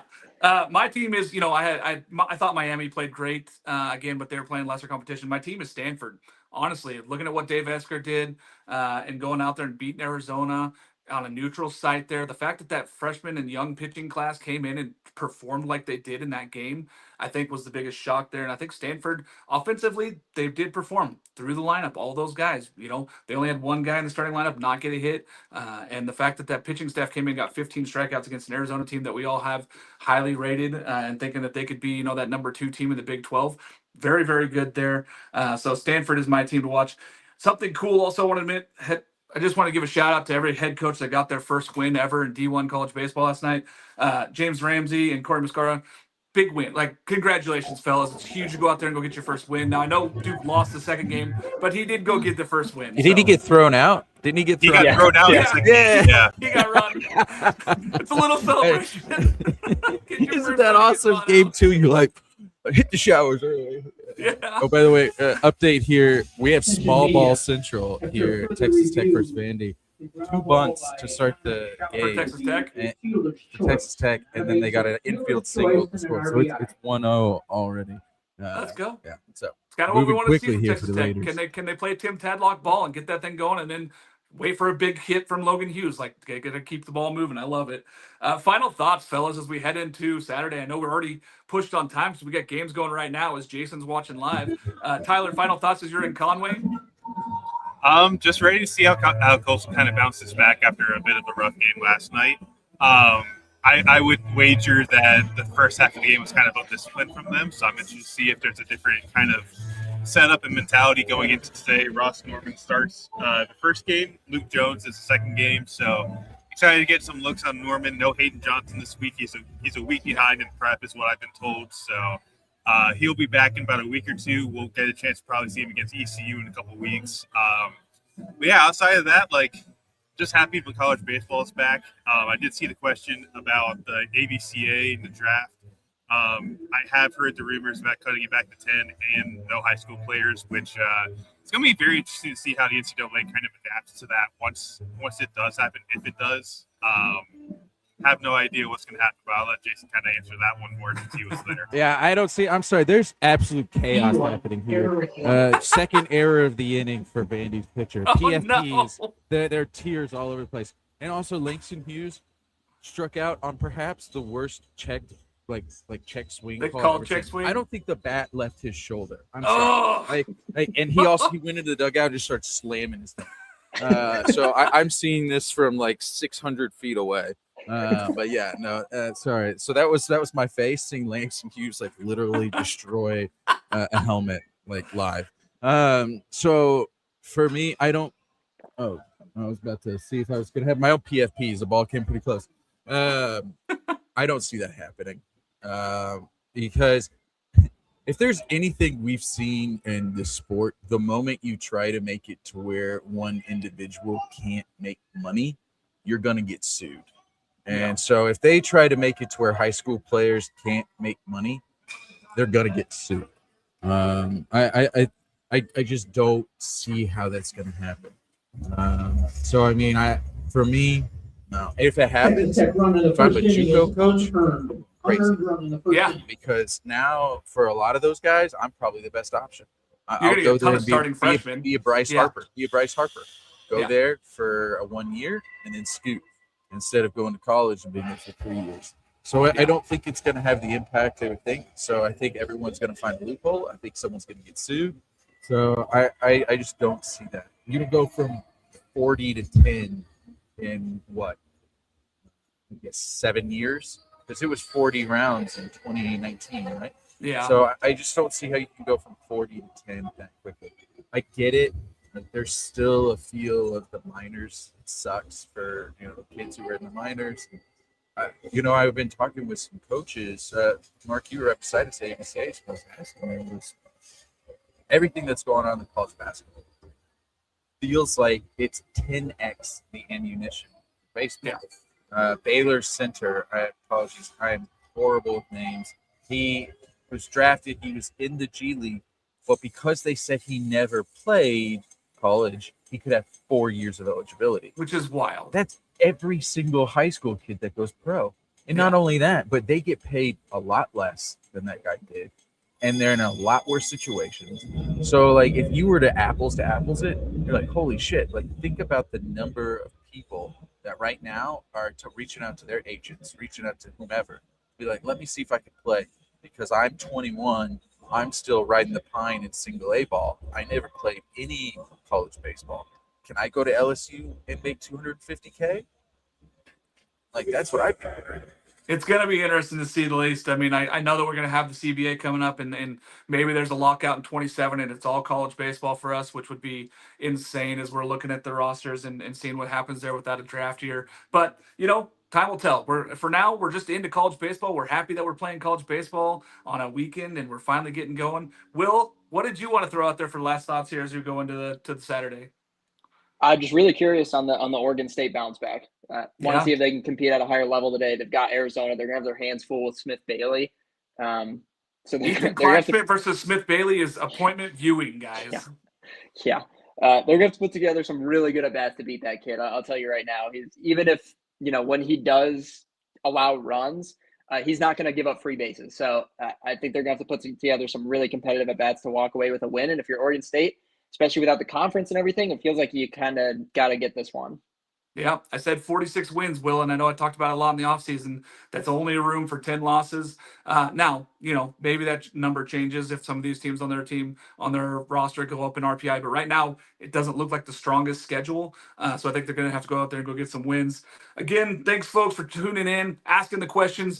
My team is, I thought Miami played great again, but they were playing lesser competition. My team is Stanford. Honestly, looking at what Dave Esker did and going out there and beating Arizona on a neutral site there, the fact that freshman and young pitching class came in and performed like they did in that game, I think was the biggest shock there. And I think Stanford offensively, they did perform through the lineup. All those guys, they only had one guy in the starting lineup not get a hit. And the fact that pitching staff came in and got 15 strikeouts against an Arizona team that we all have highly rated and thinking that they could be, that number 2 team in the Big 12. Very, very good there. So Stanford is my team to watch. Something cool also I want to admit, I just want to give a shout out to every head coach that got their first win ever in D1 college baseball last night. James Ramsey and Corey Muscara, big win. Like, congratulations, fellas. It's huge to go out there and go get your first win. Now, I know Duke lost the second game, but he did go get the first win. Did he get thrown out? Didn't he get thrown out? He got thrown out. Yeah. He got run. It's a little celebration. Isn't that awesome? Game 2, you're like, hit the showers early. Yeah. Oh, by the way, update here. We have small ball central here, Texas Tech versus Vandy. 2 bunts to start the game. For Texas Tech? Texas Tech, and then they got an infield single to score. So it's 1-0 already. Let's go. Yeah. So it's kind of what we want to see from here Texas for the Tech. Raiders. Can they play Tim Tadlock ball and get that thing going and then wait for a big hit from Logan Hughes? Like, got to keep the ball moving. I love it. Final thoughts, fellas, as we head into Saturday. I know we're already pushed on time, so we got games going right now as Jason's watching live. Tyler, final thoughts as you're in Conway? Just ready to see how Coastal kind of bounces back after a bit of a rough game last night. I would wager that the first half of the game was kind of about discipline from them, so I'm interested to see if there's a different kind of setup and mentality going into today. Ross Norman starts the first game. Luke Jones is the second game, so excited to get some looks on Norman. No Hayden Johnson this week. He's a week behind in prep is what I've been told, so he'll be back in about a week or two. We'll get a chance to probably see him against ECU in a couple weeks. But yeah, outside of that, just happy when college baseball is back. I did see the question about the ABCA and the draft. I have heard the rumors about cutting it back to 10 and no high school players, which it's going to be very interesting to see how the NCAA kind of adapts to that once it does happen, if it does. Have no idea what's going to happen, but I'll let Jason kind of answer that one more since he was there. Yeah, I don't see. I'm sorry. There's absolute chaos happening here. Second error of the inning for Vandy's pitcher. PFPs, no. they're tears all over the place. And also Langston Hughes struck out on perhaps the worst checked check swing. They called check swing. I don't think the bat left his shoulder. I'm sorry. And he went into the dugout and just started slamming his thing. So I'm seeing this from like 600 feet away. But yeah, no, sorry. So that was my face seeing Langston Hughes like literally destroy a helmet like live. So for me, I was about to see if I was gonna have my own PFPs. The ball came pretty close. I don't see that happening because if there's anything we've seen in this sport, the moment you try to make it to where one individual can't make money, you're gonna get sued. And so if they try to make it to where high school players can't make money, they're going to get sued. I just don't see how that's going to happen. So, I mean, for me, no. If it happens, if I'm a JUCO coach, crazy. Yeah. Because now for a lot of those guys, I'm probably the best option. You're going to get a ton of starting freshmen. Be a Bryce Harper. Be a Bryce Harper. Go there for a 1 year and then scoot, instead of going to college and being there for 3 years. So I don't think it's going to have the impact they would think. So I think everyone's going to find a loophole. I think someone's going to get sued. So I just don't see that. You're going to go from 40 to 10 in what? I guess 7 years? Because it was 40 rounds in 2019, right? Yeah. So I just don't see how you can go from 40 to 10 that quickly. I get it. There's still a feel of the minors. It sucks for the kids who are in the minors. I've been talking with some coaches. Mark, you were up beside us at ABCA. Everything that's going on in college basketball feels like it's 10x the ammunition. Baseball. Baylor's center. Apologies. I am horrible with names. He was drafted. He was in the G League, but because they said he never played college, he could have 4 years of eligibility, which is wild. That's every single high school kid that goes pro. And not only that, but they get paid a lot less than that guy did, and they're in a lot worse situations. So like if you were to apples it, you're like, holy shit. Like think about the number of people that right now are reaching out to their agents, reaching out to whomever, be like, let me see if I can play, because I'm 21. I'm still riding the pine in single A ball. I never played any college baseball. Can I go to LSU and make $250K? Like, that's what I'd be doing. It's going to be interesting to see the least. I mean, I know that we're going to have the CBA coming up, and maybe there's a lockout in 27, and it's all college baseball for us, which would be insane as we're looking at the rosters and seeing what happens there without a draft year. But, time will tell. For now, we're just into college baseball. We're happy that we're playing college baseball on a weekend, and we're finally getting going. Will, what did you want to throw out there for last thoughts here as we go into the Saturday? I'm just really curious on the Oregon State bounce back. Want to see if they can compete at a higher level today. They've got Arizona. They're gonna have their hands full with Smith Bailey. So Ethan Kleinschmidt versus Smith Bailey is appointment viewing, guys. Yeah. They're gonna have to put together some really good at bats to beat that kid. I'll tell you right now. Even if when he does allow runs, he's not gonna give up free bases. So I think they're gonna have to put together some really competitive at bats to walk away with a win. And if you're Oregon State, especially without the conference and everything, it feels like you kind of got to get this one. Yeah, I said 46 wins, Will, and I know I talked about it a lot in the offseason. That's only a room for 10 losses. Now, maybe that number changes if some of these teams on their roster go up in RPI. But right now, it doesn't look like the strongest schedule. So I think they're going to have to go out there and go get some wins. Again, thanks, folks, for tuning in, asking the questions.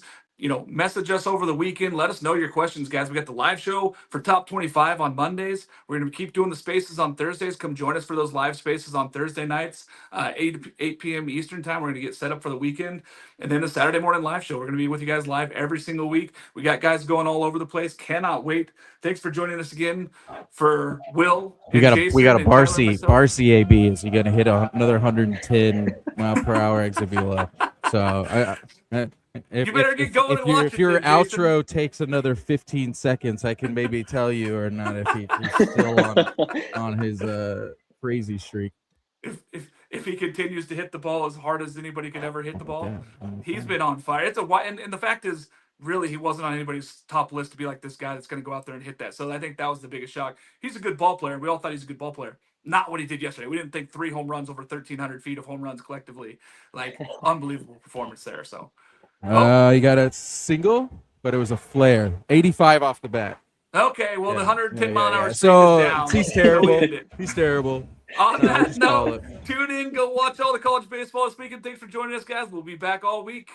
Message us over the weekend. Let us know your questions, guys. We got the live show for Top 25 on Mondays. We're going to keep doing the spaces on Thursdays. Come join us for those live spaces on Thursday nights, 8 p.m. Eastern time. We're going to get set up for the weekend. And then the Saturday morning live show. We're going to be with you guys live every single week. We got guys going all over the place. Cannot wait. Thanks for joining us again. For Will, we got a Barcy AB. Is he going to hit another 110 mile per hour exit velo? So You better get going and watch if your it then, Jason. outro takes another 15 seconds, I can maybe tell you or not if he's still on his crazy streak. If he continues to hit the ball as hard as anybody could ever hit the ball, Yeah. he's been on fire. It's and the fact is, really, he wasn't on anybody's top list to be like this guy that's going to go out there and hit that. So I think that was the biggest shock. He's a good ball player. We all thought he's a good ball player. Not what he did yesterday. We didn't think 3 home runs over 1,300 feet of home runs collectively. Like, unbelievable performance there. So, he got a single, but it was a flare. 85 off the bat. okay, well, the 110 mile an hour speed So is down. he's terrible. So He's terrible. On that just call note, tune in, go watch all the college baseball this weekend. Thanks for joining us, guys. We'll be back all week.